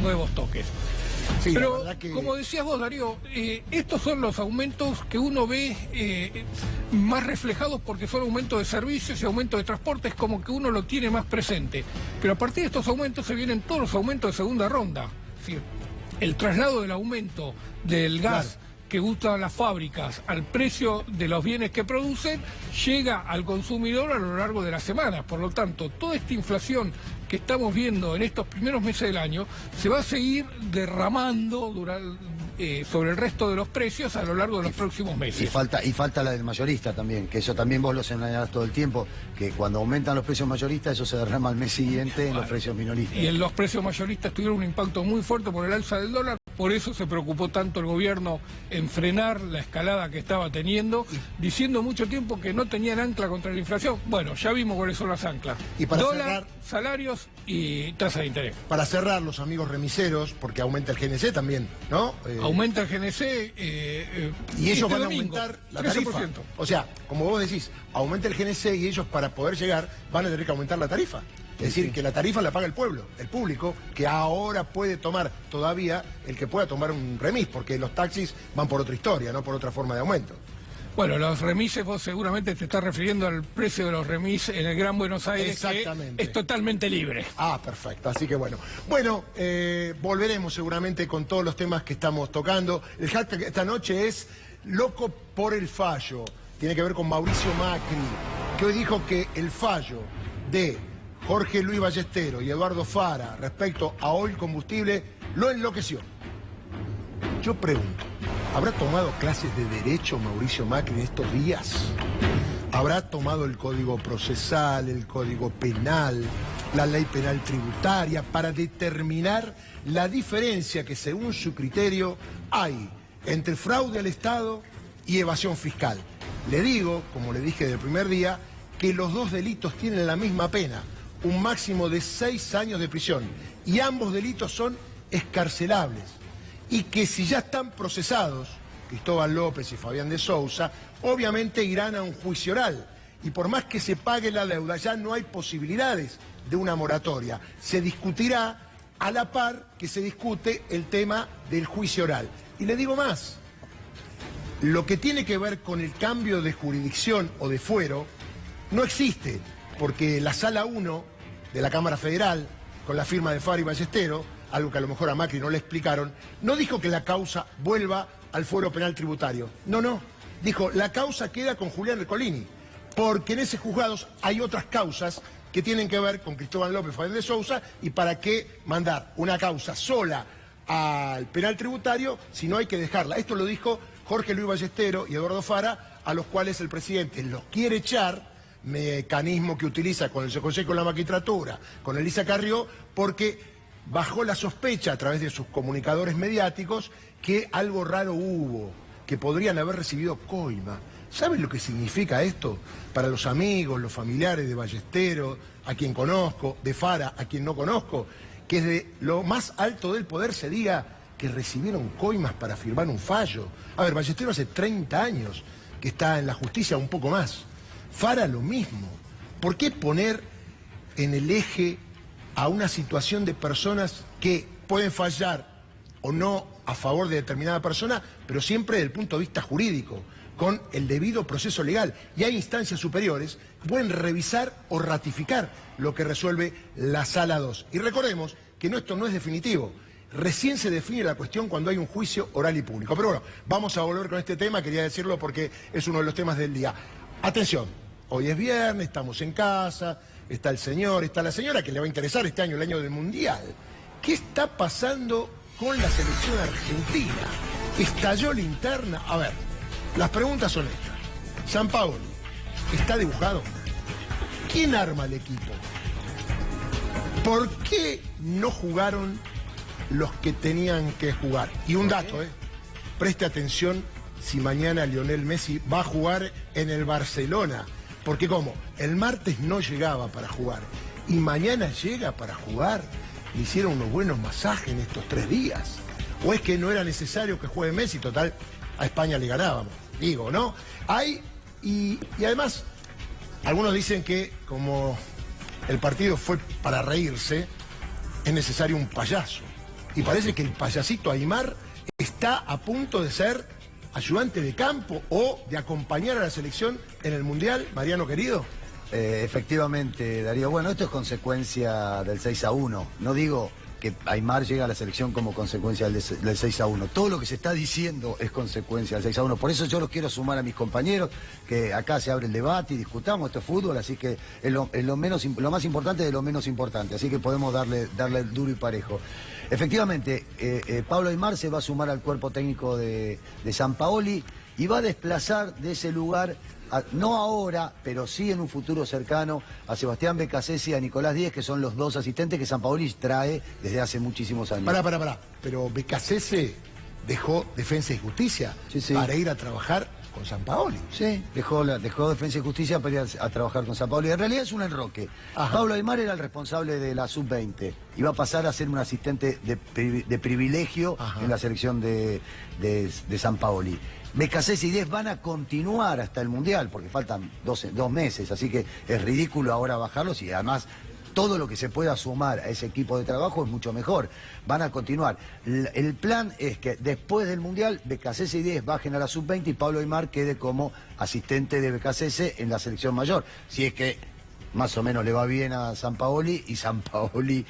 nuevos toques. Sí, pero, que... como decías vos, Darío, estos son los aumentos que uno ve más reflejados porque son aumentos de servicios y aumentos de transportes, como que uno lo tiene más presente. Pero a partir de estos aumentos se vienen todos los aumentos de segunda ronda. Es decir, el traslado del aumento del gas... Claro, que usan las fábricas al precio de los bienes que producen, llega al consumidor a lo largo de la semana. Por lo tanto, toda esta inflación que estamos viendo en estos primeros meses del año se va a seguir derramando sobre el resto de los precios a lo largo de los próximos meses. Y falta la del mayorista también, que eso también vos lo señalás todo el tiempo, que cuando aumentan los precios mayoristas, eso se derrama al mes siguiente en los precios minoristas. Y en los precios mayoristas tuvieron un impacto muy fuerte por el alza del dólar. Por eso se preocupó tanto el gobierno en frenar la escalada que estaba teniendo, diciendo mucho tiempo que no tenían ancla contra la inflación. Bueno, ya vimos cuáles son las anclas. Y para dólar, cerrar, salarios y tasa de interés. Para cerrar, los amigos remiseros, porque aumenta el GNC también, ¿no? Aumenta el GNC y ellos van a aumentar la tarifa. 13%. O sea, como vos decís, aumenta el GNC y ellos para poder llegar van a tener que aumentar la tarifa. Es decir, que la tarifa la paga el pueblo, el público, que ahora puede tomar todavía el que pueda tomar un remis, porque los taxis van por otra historia, no por otra forma de aumento. Bueno, los remises, vos seguramente te estás refiriendo al precio de los remis en el Gran Buenos Aires, exactamente, que es totalmente libre. Ah, perfecto, así que bueno. Bueno, volveremos seguramente con todos los temas que estamos tocando. El hashtag esta noche es Loco por el Fallo. Tiene que ver con Mauricio Macri, que hoy dijo que el fallo de Jorge Luis Ballestero y Eduardo Fara respecto a Oil Combustible lo enloqueció. Yo pregunto, ¿habrá tomado clases de derecho Mauricio Macri en estos días? ¿Habrá tomado el Código Procesal, el Código Penal, la Ley Penal Tributaria para determinar la diferencia que según su criterio hay entre fraude al Estado y evasión fiscal? Le digo, como le dije del primer día, que los dos delitos tienen la misma pena, un máximo de 6 años de prisión, y ambos delitos son excarcelables, y que si ya están procesados, Cristóbal López y Fabián de Sousa, obviamente irán a un juicio oral, y por más que se pague la deuda, ya no hay posibilidades de una moratoria. Se discutirá a la par que se discute el tema del juicio oral. Y le digo más, lo que tiene que ver con el cambio de jurisdicción o de fuero no existe, porque la Sala 1 de la Cámara Federal, con la firma de Fara y Ballestero, algo que a lo mejor a Macri no le explicaron, no dijo que la causa vuelva al fuero penal tributario. No. Dijo, la causa queda con Julián Ercolini, porque en esos juzgados hay otras causas que tienen que ver con Cristóbal López, Fabián de Sousa, y para qué mandar una causa sola al penal tributario si no hay que dejarla. Esto lo dijo Jorge Luis Ballestero y Eduardo Fara, a los cuales el presidente los quiere echar, mecanismo que utiliza con el Consejo de la Magistratura, con Elisa Carrió, porque bajó la sospecha a través de sus comunicadores mediáticos que algo raro hubo, que podrían haber recibido coima. ¿Saben lo que significa esto para los amigos, los familiares de Ballestero, a quien conozco, de Fara, a quien no conozco? Que desde lo más alto del poder se diga que recibieron coimas para firmar un fallo. A ver, Ballestero hace 30 años que está en la justicia, un poco más. Fara lo mismo. ¿Por qué poner en el eje a una situación de personas que pueden fallar o no a favor de determinada persona, pero siempre desde el punto de vista jurídico, con el debido proceso legal? Y hay instancias superiores que pueden revisar o ratificar lo que resuelve la Sala 2. Y recordemos que esto no es definitivo. Recién se define la cuestión cuando hay un juicio oral y público. Pero bueno, vamos a volver con este tema, quería decirlo porque es uno de los temas del día. Atención, hoy es viernes, estamos en casa, está el señor, está la señora, que le va a interesar este año, el año del Mundial. ¿Qué está pasando con la selección argentina? ¿Estalló la interna? A ver, las preguntas son estas. Sampaoli, ¿está dibujado? ¿Quién arma el equipo? ¿Por qué no jugaron los que tenían que jugar? Y un dato, preste atención si mañana Lionel Messi va a jugar en el Barcelona. Porque como el martes no llegaba para jugar y mañana llega para jugar, le hicieron unos buenos masajes en estos 3 días. ¿O es que no era necesario que juegue Messi? Total, a España le ganábamos, digo, ¿no? Y además, algunos dicen que como el partido fue para reírse, es necesario un payaso. Y parece que el payasito Aimar está a punto de ser ayudante de campo o de acompañar a la selección en el Mundial, Mariano querido. Efectivamente, Darío. Bueno, esto es consecuencia del 6-1. No digo que Aimar llega a la selección como consecuencia del 6-1. Todo lo que se está diciendo es consecuencia del 6-1. Por eso yo los quiero sumar a mis compañeros, que acá se abre el debate y discutamos, esto es fútbol, así que es lo más importante de lo menos importante. Así que podemos darle duro y parejo. Efectivamente, Pablo Aimar se va a sumar al cuerpo técnico de Sampaoli y va a desplazar de ese lugar, no ahora, pero sí en un futuro cercano, a Sebastián Beccacessi y a Nicolás Díez, que son los 2 asistentes que Sampaoli trae desde hace muchísimos años. Pará. Pero Beccacessi dejó Defensa y Justicia para ir a trabajar con Sampaoli. Sí, dejó Defensa y Justicia para ir a trabajar con Sampaoli. En realidad es un enroque. Ajá. Pablo Aimar era el responsable de la sub-20. Iba a pasar a ser un asistente de privilegio en la selección de Sampaoli. Beccacessi y Díez van a continuar hasta el Mundial, porque faltan 2 meses, así que es ridículo ahora bajarlos y además todo lo que se pueda sumar a ese equipo de trabajo es mucho mejor. Van a continuar. El plan es que después del Mundial, Beccacessi y Díez bajen a la sub-20 y Pablo Aimar quede como asistente de Beccacessi en la selección mayor. Si es que más o menos le va bien a Sampaoli y Sampaoli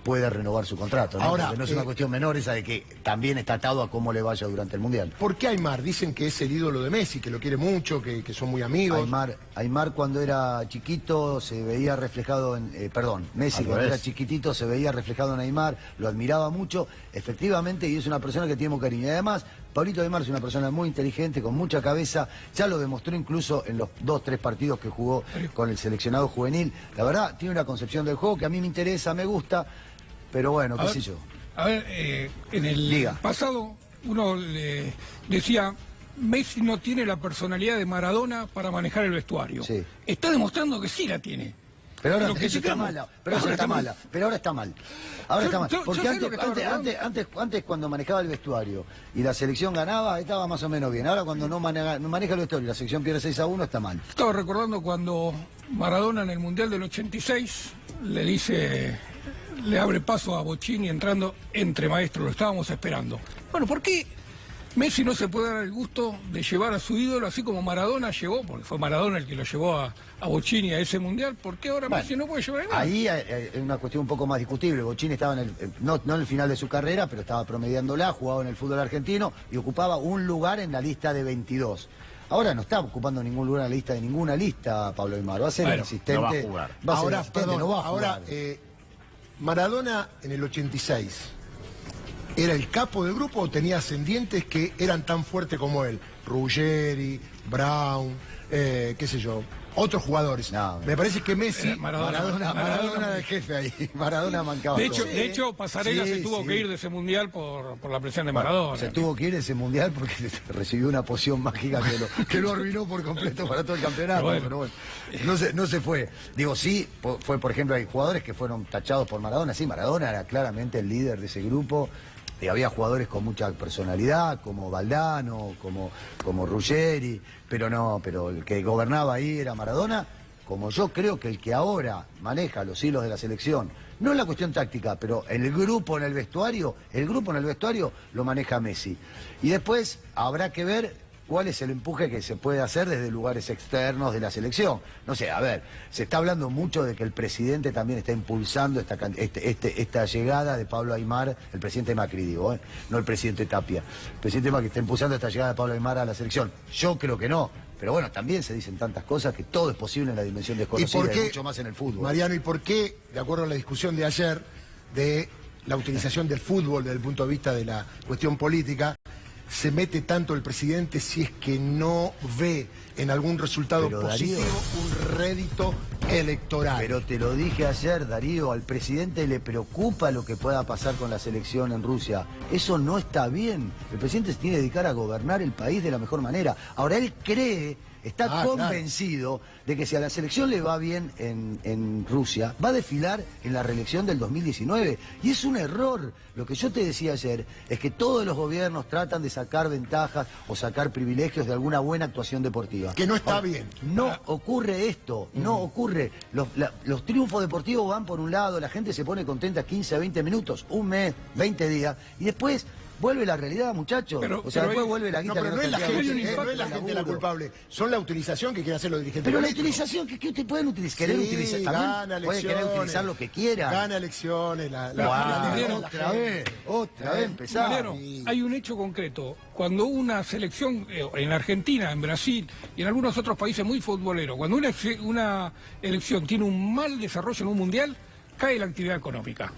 puede renovar su contrato, ¿no? Ahora, porque no es una cuestión menor esa de que también está atado a cómo le vaya durante el Mundial. ¿Por qué Aimar? Dicen que es el ídolo de Messi, que lo quiere mucho, que son muy amigos. Aimar cuando era chiquito se veía reflejado en... Messi cuando era chiquitito se veía reflejado en Aimar, lo admiraba mucho, efectivamente, y es una persona que tiene mucho cariño. Y además, Pablito Aimar es una persona muy inteligente, con mucha cabeza, ya lo demostró incluso en los 2-3 partidos que jugó con el seleccionado juvenil. La verdad, tiene una concepción del juego que a mí me interesa, me gusta, pero bueno, qué sé yo. A ver, en el pasado uno le decía, Messi no tiene la personalidad de Maradona para manejar el vestuario. Sí. Está demostrando que sí la tiene. Pero ahora está mala. Pero ahora está mal. Ahora está mal. Porque antes cuando manejaba el vestuario y la selección ganaba, estaba más o menos bien. Ahora cuando no maneja el vestuario y la selección pierde 6-1, está mal. Estaba recordando cuando Maradona en el Mundial del 86 le abre paso a Bochini entrando entre maestros, lo estábamos esperando. Bueno, ¿por qué Messi no se puede dar el gusto de llevar a su ídolo así como Maradona llegó, porque fue Maradona el que lo llevó a Bochini a ese Mundial? ¿Por qué ahora Messi no puede llevar a nadie? Ahí es una cuestión un poco más discutible. Bochini estaba no en el final de su carrera, pero estaba promediándola, jugaba en el fútbol argentino y ocupaba un lugar en la lista de 22. Ahora no está ocupando ningún lugar en la lista de ninguna lista, Pablo Aimar. Va a ser el asistente. No va a jugar. Ahora, Maradona en el 86... ¿era el capo del grupo o tenía ascendientes que eran tan fuertes como él? Ruggeri, Brown, qué sé yo, otros jugadores. No, me parece que Messi... Maradona de jefe ahí. Maradona mancaba. De hecho, Pasarela se tuvo que ir de ese Mundial por la presión de Maradona. Se tuvo que ir de ese Mundial porque recibió una poción mágica que lo arruinó por completo para todo el campeonato. Pero bueno, no se fue. Digo, sí, fue por ejemplo, hay jugadores que fueron tachados por Maradona. Sí, Maradona era claramente el líder de ese grupo. Había jugadores con mucha personalidad, como Valdano, como Ruggeri, pero el que gobernaba ahí era Maradona, como yo creo que el que ahora maneja los hilos de la selección, no es la cuestión táctica, pero el grupo en el vestuario lo maneja Messi. Y después habrá que ver cuál es el empuje que se puede hacer desde lugares externos de la selección. No sé, a ver, se está hablando mucho de que el presidente también está impulsando esta llegada de Pablo Aimar, el presidente Macri, digo, no el presidente Tapia. El presidente Macri está impulsando esta llegada de Pablo Aimar a la selección. Yo creo que no, pero bueno, también se dicen tantas cosas que todo es posible en la dimensión desconocida y mucho más en el fútbol. Mariano, ¿y por qué, de acuerdo a la discusión de ayer, de la utilización del fútbol desde el punto de vista de la cuestión política, se mete tanto el presidente si es que no ve en algún resultado positivo, Darío, un rédito electoral? Pero te lo dije ayer, Darío, al presidente le preocupa lo que pueda pasar con la selección en Rusia. Eso no está bien. El presidente se tiene que dedicar a gobernar el país de la mejor manera. Ahora, él cree está convencido de que si a la selección le va bien en Rusia, va a desfilar en la reelección del 2019. Y es un error. Lo que yo te decía ayer es que todos los gobiernos tratan de sacar ventajas o sacar privilegios de alguna buena actuación deportiva. Que no está bien. No ocurre esto, no ocurre. Los triunfos deportivos van por un lado, la gente se pone contenta 15 a 20 minutos, un mes, 20 días, y después vuelve la realidad, muchachos. Después vuelve la guita. No, pero no es la gente, no es la gente la culpable. Son la utilización que quieren hacer los dirigentes. Pero la políticos. utilización, que ustedes pueden utilizar, querer Sí, utilizar, gana también puede querer elecciones, utilizar lo que quiera. Gana elecciones, Otra vez empezamos. Mariano, hay un hecho concreto. Cuando una selección, en Argentina, en Brasil y en algunos otros países muy futboleros, cuando una elección tiene un mal desarrollo en un mundial, cae la actividad económica.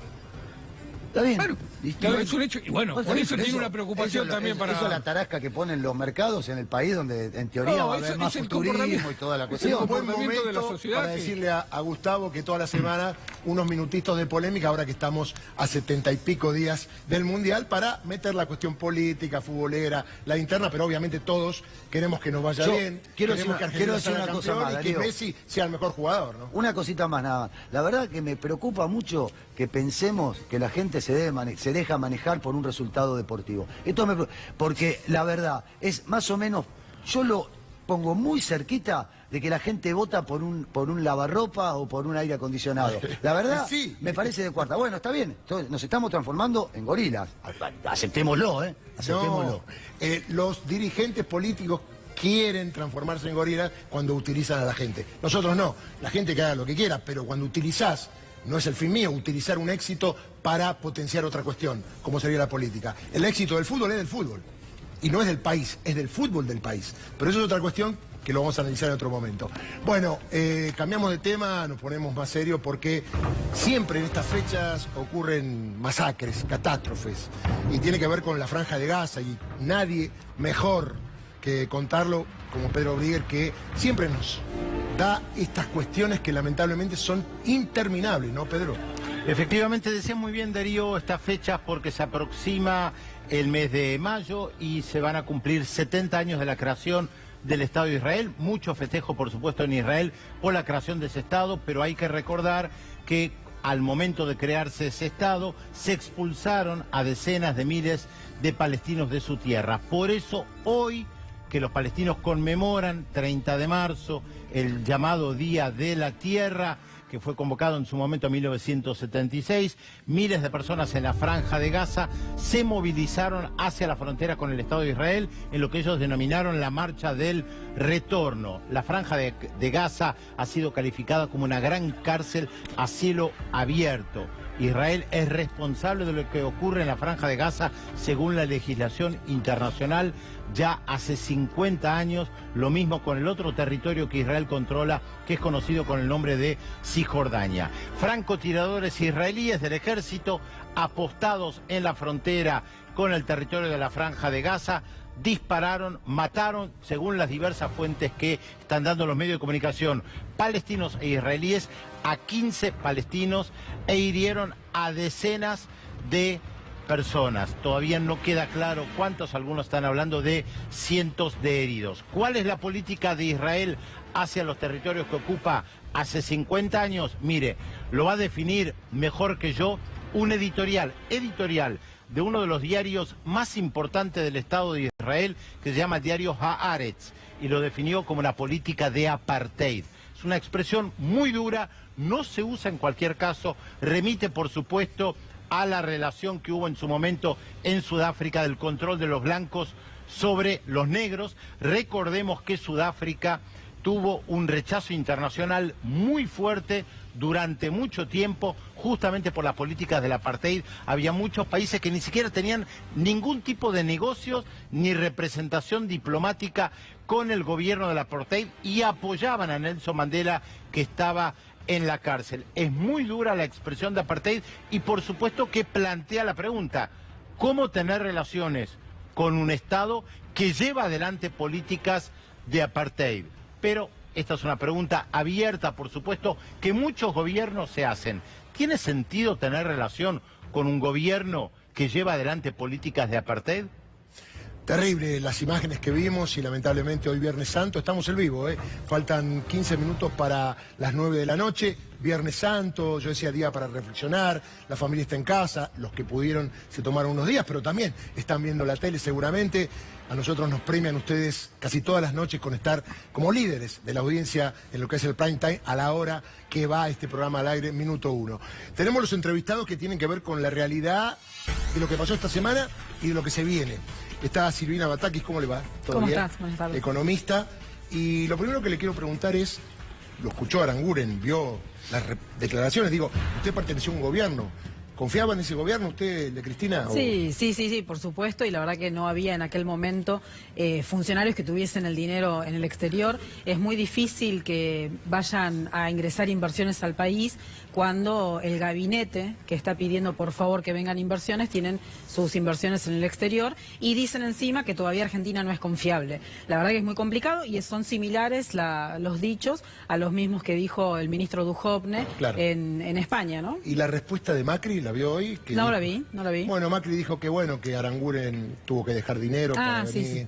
Está bien. Bueno, ¿Listo? es un hecho. Y bueno, por eso tiene una preocupación también para... Eso es la tarasca que ponen los mercados en el país donde en teoría va a haber más turismo y toda la Es cuestión. un buen comportamiento momento de la sociedad para que- decirle a Gustavo que toda la semana unos minutitos de polémica, ahora que estamos a 70 y pico días del Mundial, para meter la cuestión política, futbolera, la interna, pero obviamente todos queremos que nos vaya Yo bien, quiero queremos decir que una- Argentina quiero decir salga una cosa campeón más, y que Darío. Messi sea el mejor jugador, ¿no? Una cosita más nada. La verdad que me preocupa mucho que pensemos que la gente se deja manejar por un resultado deportivo. Esto porque la verdad es más o menos, yo lo pongo muy cerquita de que la gente vota por un lavarropa o por un aire acondicionado. La verdad, Sí. me parece de cuarta. Bueno, está bien, entonces nos estamos transformando en gorilas. Aceptémoslo, aceptémoslo. No, los dirigentes políticos quieren transformarse en gorilas cuando utilizan a la gente. Nosotros no, la gente que haga lo que quiera, pero cuando utilizás, no es el fin mío, utilizar un éxito para potenciar otra cuestión, como sería la política. El éxito del fútbol es del fútbol, y no es del país, es del fútbol del país. Pero eso es otra cuestión que lo vamos a analizar en otro momento. Bueno, cambiamos de tema, nos ponemos más serios porque siempre en estas fechas ocurren masacres, catástrofes, y tiene que ver con la Franja de Gaza, y nadie mejor que contarlo como Pedro Briguer, que siempre nos da estas cuestiones que lamentablemente son interminables, ¿no, Pedro? Efectivamente, decía muy bien Darío estas fechas porque se aproxima el mes de mayo y se van a cumplir 70 años de la creación del Estado de Israel. Mucho festejo, por supuesto, en Israel por la creación de ese Estado, pero hay que recordar que al momento de crearse ese Estado se expulsaron a decenas de miles de palestinos de su tierra. Por eso hoy, que los palestinos conmemoran 30 de marzo, el llamado Día de la Tierra, que fue convocado en su momento en 1976, miles de personas en la Franja de Gaza se movilizaron hacia la frontera con el Estado de Israel en lo que ellos denominaron la Marcha del Retorno. La Franja de Gaza ha sido calificada como una gran cárcel a cielo abierto. Israel es responsable de lo que ocurre en la Franja de Gaza según la legislación internacional ya hace 50 años, lo mismo con el otro territorio que Israel controla, que es conocido con el nombre de Cisjordania. Francotiradores israelíes del ejército apostados en la frontera con el territorio de la Franja de Gaza dispararon, mataron, según las diversas fuentes que están dando los medios de comunicación, palestinos e israelíes, a 15 palestinos e hirieron a decenas de personas. Todavía no queda claro cuántos, algunos están hablando de cientos de heridos. ¿Cuál es la política de Israel hacia los territorios que ocupa hace 50 años? Mire, lo va a definir mejor que yo un editorial de uno de los diarios más importantes del Estado de Israel, que se llama el diario Haaretz, y lo definió como una política de apartheid. Es una expresión muy dura, no se usa en cualquier caso, remite por supuesto a la relación que hubo en su momento en Sudáfrica del control de los blancos sobre los negros. Recordemos que Sudáfrica tuvo un rechazo internacional muy fuerte durante mucho tiempo, justamente por las políticas del apartheid. Había muchos países que ni siquiera tenían ningún tipo de negocios ni representación diplomática con el gobierno del apartheid y apoyaban a Nelson Mandela, que estaba en la cárcel. Es muy dura la expresión de apartheid y por supuesto que plantea la pregunta: ¿cómo tener relaciones con un Estado que lleva adelante políticas de apartheid? Pero esta es una pregunta abierta, por supuesto, que muchos gobiernos se hacen. ¿Tiene sentido tener relación con un gobierno que lleva adelante políticas de apartheid? Terrible las imágenes que vimos y lamentablemente hoy Viernes Santo, estamos en vivo, faltan 15 minutos para las 9 de la noche, Viernes Santo, yo decía día para reflexionar, la familia está en casa, los que pudieron se tomaron unos días, pero también están viendo la tele seguramente. A nosotros nos premian ustedes casi todas las noches con estar como líderes de la audiencia en lo que es el prime time a la hora que va este programa al aire, Minuto 1. Tenemos los entrevistados que tienen que ver con la realidad de lo que pasó esta semana y de lo que se viene. Está Silvina Batakis, ¿cómo le va? ¿Todo ¿Cómo bien? estás? Buenas tardes. Economista. Y lo primero que le quiero preguntar es, lo escuchó Aranguren, vio las declaraciones, digo, usted perteneció a un gobierno. ¿Confiaba en ese gobierno usted, de Cristina? Sí, por supuesto, y la verdad que no había en aquel momento funcionarios que tuviesen el dinero en el exterior. Es muy difícil que vayan a ingresar inversiones al país cuando el gabinete que está pidiendo por favor que vengan inversiones tienen sus inversiones en el exterior y dicen encima que todavía Argentina no es confiable. La verdad que es muy complicado y son similares los dichos a los mismos que dijo el ministro Duhovne en España, ¿no? ¿Y la respuesta de Macri la vio hoy? No la vi. Bueno, Macri dijo que bueno, que Aranguren tuvo que dejar dinero para venir. Sí.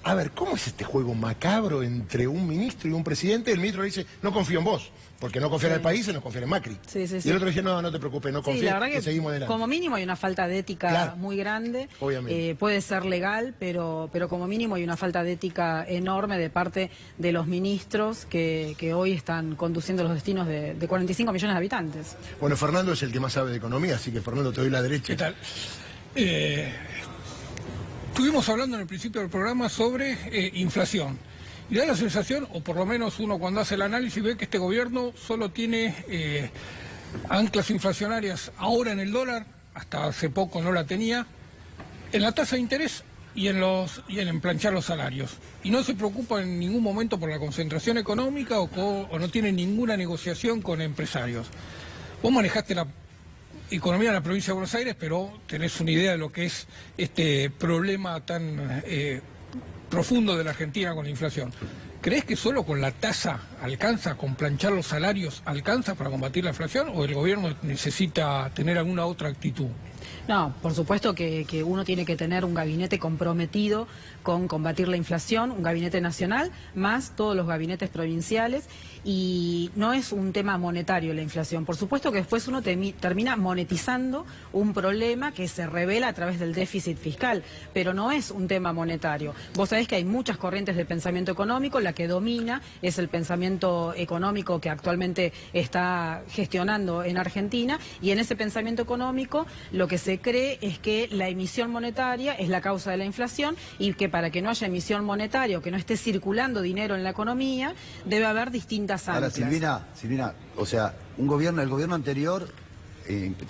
A ver, ¿cómo es este juego macabro entre un ministro y un presidente? El ministro le dice, no confío en vos, porque no confía en el país, no confía en Macri. Sí. Y el otro dice, no te preocupes, no confío, la verdad que seguimos adelante. Como mínimo hay una falta de ética muy grande. Obviamente. Puede ser legal, pero como mínimo hay una falta de ética enorme de parte de los ministros que hoy están conduciendo los destinos de 45 millones de habitantes. Bueno, Fernando es el que más sabe de economía, así que Fernando, te doy la derecha. ¿Qué tal? Estuvimos hablando en el principio del programa sobre inflación. Y da la sensación, o por lo menos uno cuando hace el análisis ve que este gobierno solo tiene anclas inflacionarias ahora en el dólar, hasta hace poco no la tenía, en la tasa de interés y en planchar los salarios. Y no se preocupa en ningún momento por la concentración económica o no tiene ninguna negociación con empresarios. Vos manejaste la economía de la provincia de Buenos Aires, pero tenés una idea de lo que es este problema tan profundo de la Argentina con la inflación. ¿Crees que solo con la tasa alcanza, con planchar los salarios, alcanza para combatir la inflación o el gobierno necesita tener alguna otra actitud? No, por supuesto que uno tiene que tener un gabinete comprometido con combatir la inflación, un gabinete nacional, más todos los gabinetes provinciales, y no es un tema monetario la inflación. Por supuesto que después uno termina monetizando un problema que se revela a través del déficit fiscal, pero no es un tema monetario. Vos sabés que hay muchas corrientes de pensamiento económico, la que domina es el pensamiento económico que actualmente está gestionando en Argentina, y en ese pensamiento económico lo que se cree es que la emisión monetaria es la causa de la inflación y que para que no haya emisión monetaria o que no esté circulando dinero en la economía, debe haber distintas anclas. Ahora, Silvina, o sea, el gobierno anterior,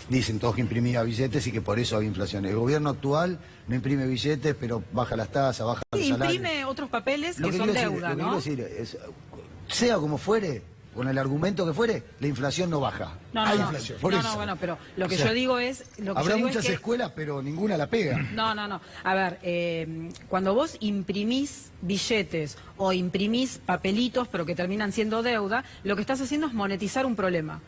dicen todos que imprimía billetes y que por eso había inflación. El gobierno actual no imprime billetes, pero baja las tasas, baja los salarios. Imprime otros papeles que son deuda, ¿no? Lo que quiero decir es, sea como fuere, con el argumento que fuere, la inflación no baja. Hay inflación. Bueno, pero lo que yo digo es... Habrá muchas escuelas, pero ninguna la pega. No. A ver, cuando vos imprimís billetes o imprimís papelitos, pero que terminan siendo deuda, lo que estás haciendo es monetizar un problema.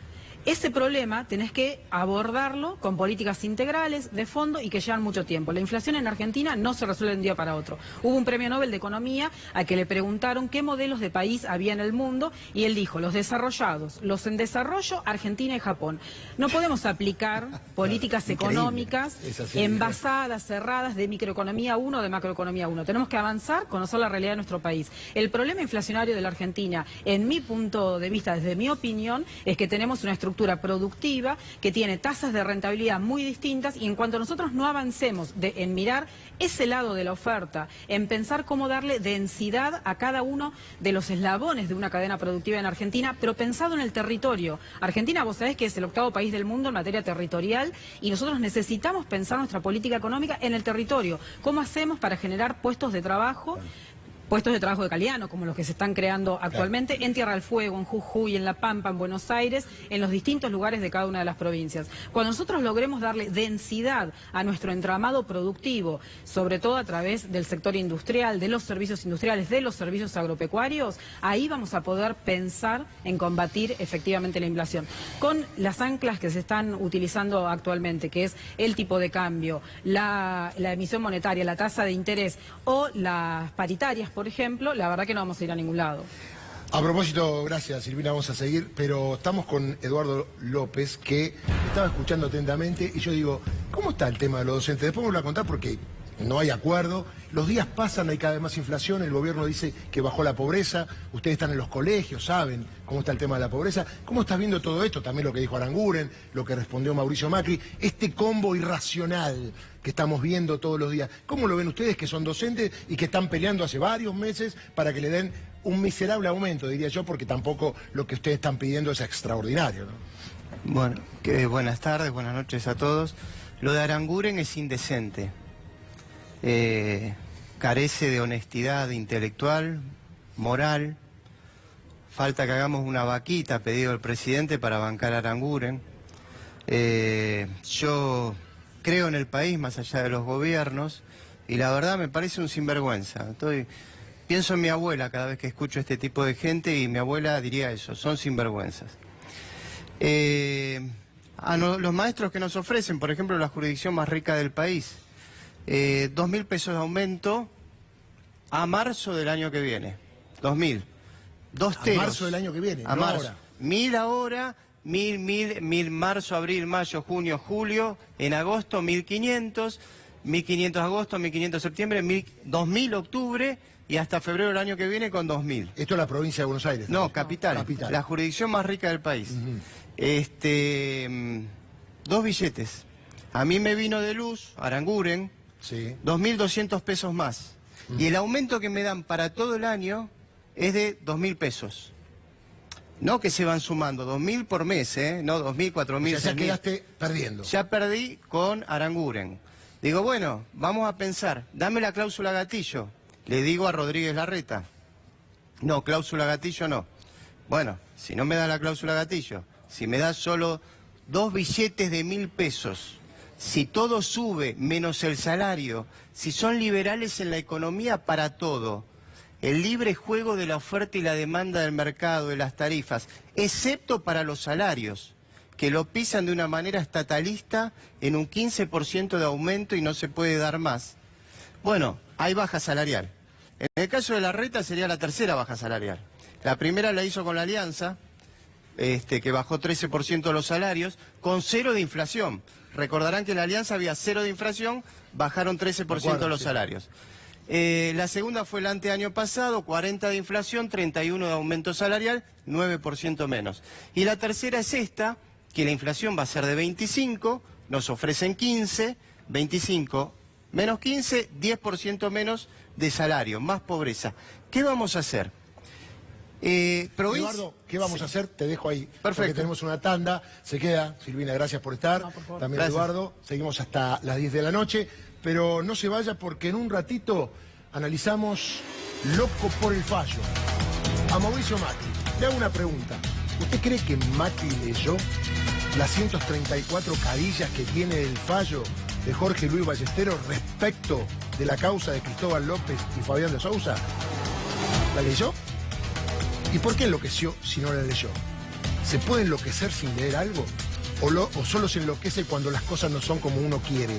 Ese problema tenés que abordarlo con políticas integrales, de fondo y que llevan mucho tiempo. La inflación en Argentina no se resuelve de un día para otro. Hubo un premio Nobel de Economía al que le preguntaron qué modelos de país había en el mundo y él dijo, los desarrollados, los en desarrollo, Argentina y Japón. No podemos aplicar políticas económicas envasadas, cerradas, de microeconomía 1 o de macroeconomía 1. Tenemos que avanzar, conocer la realidad de nuestro país. El problema inflacionario de la Argentina, en mi punto de vista, desde mi opinión, es que tenemos una estructura productiva que tiene tasas de rentabilidad muy distintas y en cuanto nosotros no avancemos en mirar ese lado de la oferta, en pensar cómo darle densidad a cada uno de los eslabones de una cadena productiva en Argentina, pero pensado en el territorio. Argentina, vos sabés que es el 8º país del mundo en materia territorial y nosotros necesitamos pensar nuestra política económica en el territorio. ¿Cómo hacemos para generar puestos de trabajo puestos de trabajo de calidad, no como los que se están creando actualmente en Tierra del Fuego, en Jujuy, en La Pampa, en Buenos Aires, en los distintos lugares de cada una de las provincias. Cuando nosotros logremos darle densidad a nuestro entramado productivo, sobre todo a través del sector industrial, de los servicios industriales, de los servicios agropecuarios, ahí vamos a poder pensar en combatir efectivamente la inflación. Con las anclas que se están utilizando actualmente, que es el tipo de cambio, la emisión monetaria, la tasa de interés o las paritarias, por ejemplo, la verdad que no vamos a ir a ningún lado. A propósito, gracias Silvina, vamos a seguir, pero estamos con Eduardo López, que estaba escuchando atentamente, y yo digo, ¿cómo está el tema de los docentes? Después me lo voy a contar porque no hay acuerdo, los días pasan, hay cada vez más inflación, el gobierno dice que bajó la pobreza, ustedes están en los colegios, saben cómo está el tema de la pobreza. ¿Cómo estás viendo todo esto? También lo que dijo Aranguren, lo que respondió Mauricio Macri, este combo irracional que estamos viendo todos los días. ¿Cómo lo ven ustedes, que son docentes y que están peleando hace varios meses para que le den un miserable aumento, diría yo, porque tampoco lo que ustedes están pidiendo es extraordinario, ¿no? Bueno, buenas tardes, buenas noches a todos. Lo de Aranguren es indecente. Carece de honestidad intelectual, moral. Falta que hagamos una vaquita a pedido del presidente para bancar a Aranguren. Yo creo en el país más allá de los gobiernos y la verdad me parece un sinvergüenza. Pienso en mi abuela cada vez que escucho este tipo de gente y mi abuela diría eso, son sinvergüenzas. Los maestros que nos ofrecen, por ejemplo, la jurisdicción más rica del país, 2.000 pesos de aumento a marzo del año que viene. 2.000. Dos teros. A marzo del año que viene, a no marzo. ahora. 1.000 ahora, 1.000 marzo, abril, mayo, junio, julio. En agosto 1.500, 1.500 agosto, 1.500 septiembre, 2.000 octubre y hasta febrero del año que viene con 2.000. Esto es la provincia de Buenos Aires. No, capital. Capital. La jurisdicción más rica del país. Dos billetes. A mí me vino de luz, Aranguren, Sí. 2.200 pesos más. Y el aumento que me dan para todo el año es de 2.000 pesos. No que se van sumando, 2.000 por mes, no 2.000, 4.000, O sea, ya 6.000. quedaste perdiendo. Ya perdí con Aranguren. Digo, bueno, vamos a pensar, dame la cláusula gatillo. Le digo a Rodríguez Larreta. No, cláusula gatillo no. Bueno, si no me da la cláusula gatillo, si me da solo 2 billetes de 1.000 pesos, si todo sube menos el salario, si son liberales en la economía para todo, el libre juego de la oferta y la demanda del mercado, de las tarifas, excepto para los salarios, que lo pisan de una manera estatalista en un 15% de aumento y no se puede dar más. Bueno, hay baja salarial. En el caso de Larreta sería la tercera baja salarial. La primera la hizo con la Alianza, que bajó 13% los salarios, con 0 de inflación. Recordarán que en la Alianza había 0 de inflación, bajaron 13% los salarios. La segunda fue el anteaño pasado, 40 de inflación, 31 de aumento salarial, 9% menos. Y la tercera es esta, que la inflación va a ser de 25, nos ofrecen 15, 25 menos 15, 10% menos de salario, más pobreza. ¿Qué vamos a hacer? Eduardo, ¿qué vamos a hacer? Te dejo ahí. Perfecto. Porque tenemos una tanda. Se queda. Silvina, gracias por estar. No, por favor. También Gracias. Eduardo. Seguimos hasta las 10 de la noche. Pero no se vaya porque en un ratito analizamos Loco por el Fallo. A Mauricio Macri. Le hago una pregunta. ¿Usted cree que Macri leyó las 134 carillas que tiene el fallo de Jorge Luis Ballesteros respecto de la causa de Cristóbal López y Fabián de Sousa? ¿La leyó? ¿Y por qué enloqueció si no la leyó? ¿Se puede enloquecer sin leer algo? ¿O solo se enloquece cuando las cosas no son como uno quiere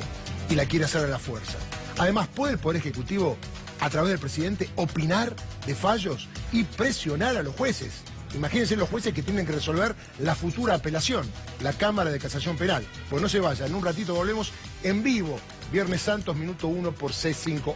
y la quiere hacer a la fuerza? Además, ¿puede el Poder Ejecutivo, a través del presidente, opinar de fallos y presionar a los jueces? Imagínense los jueces que tienen que resolver la futura apelación, la Cámara de Casación Penal. Pues no se vaya, en un ratito volvemos en vivo, Viernes Santos, minuto 1 por C5N.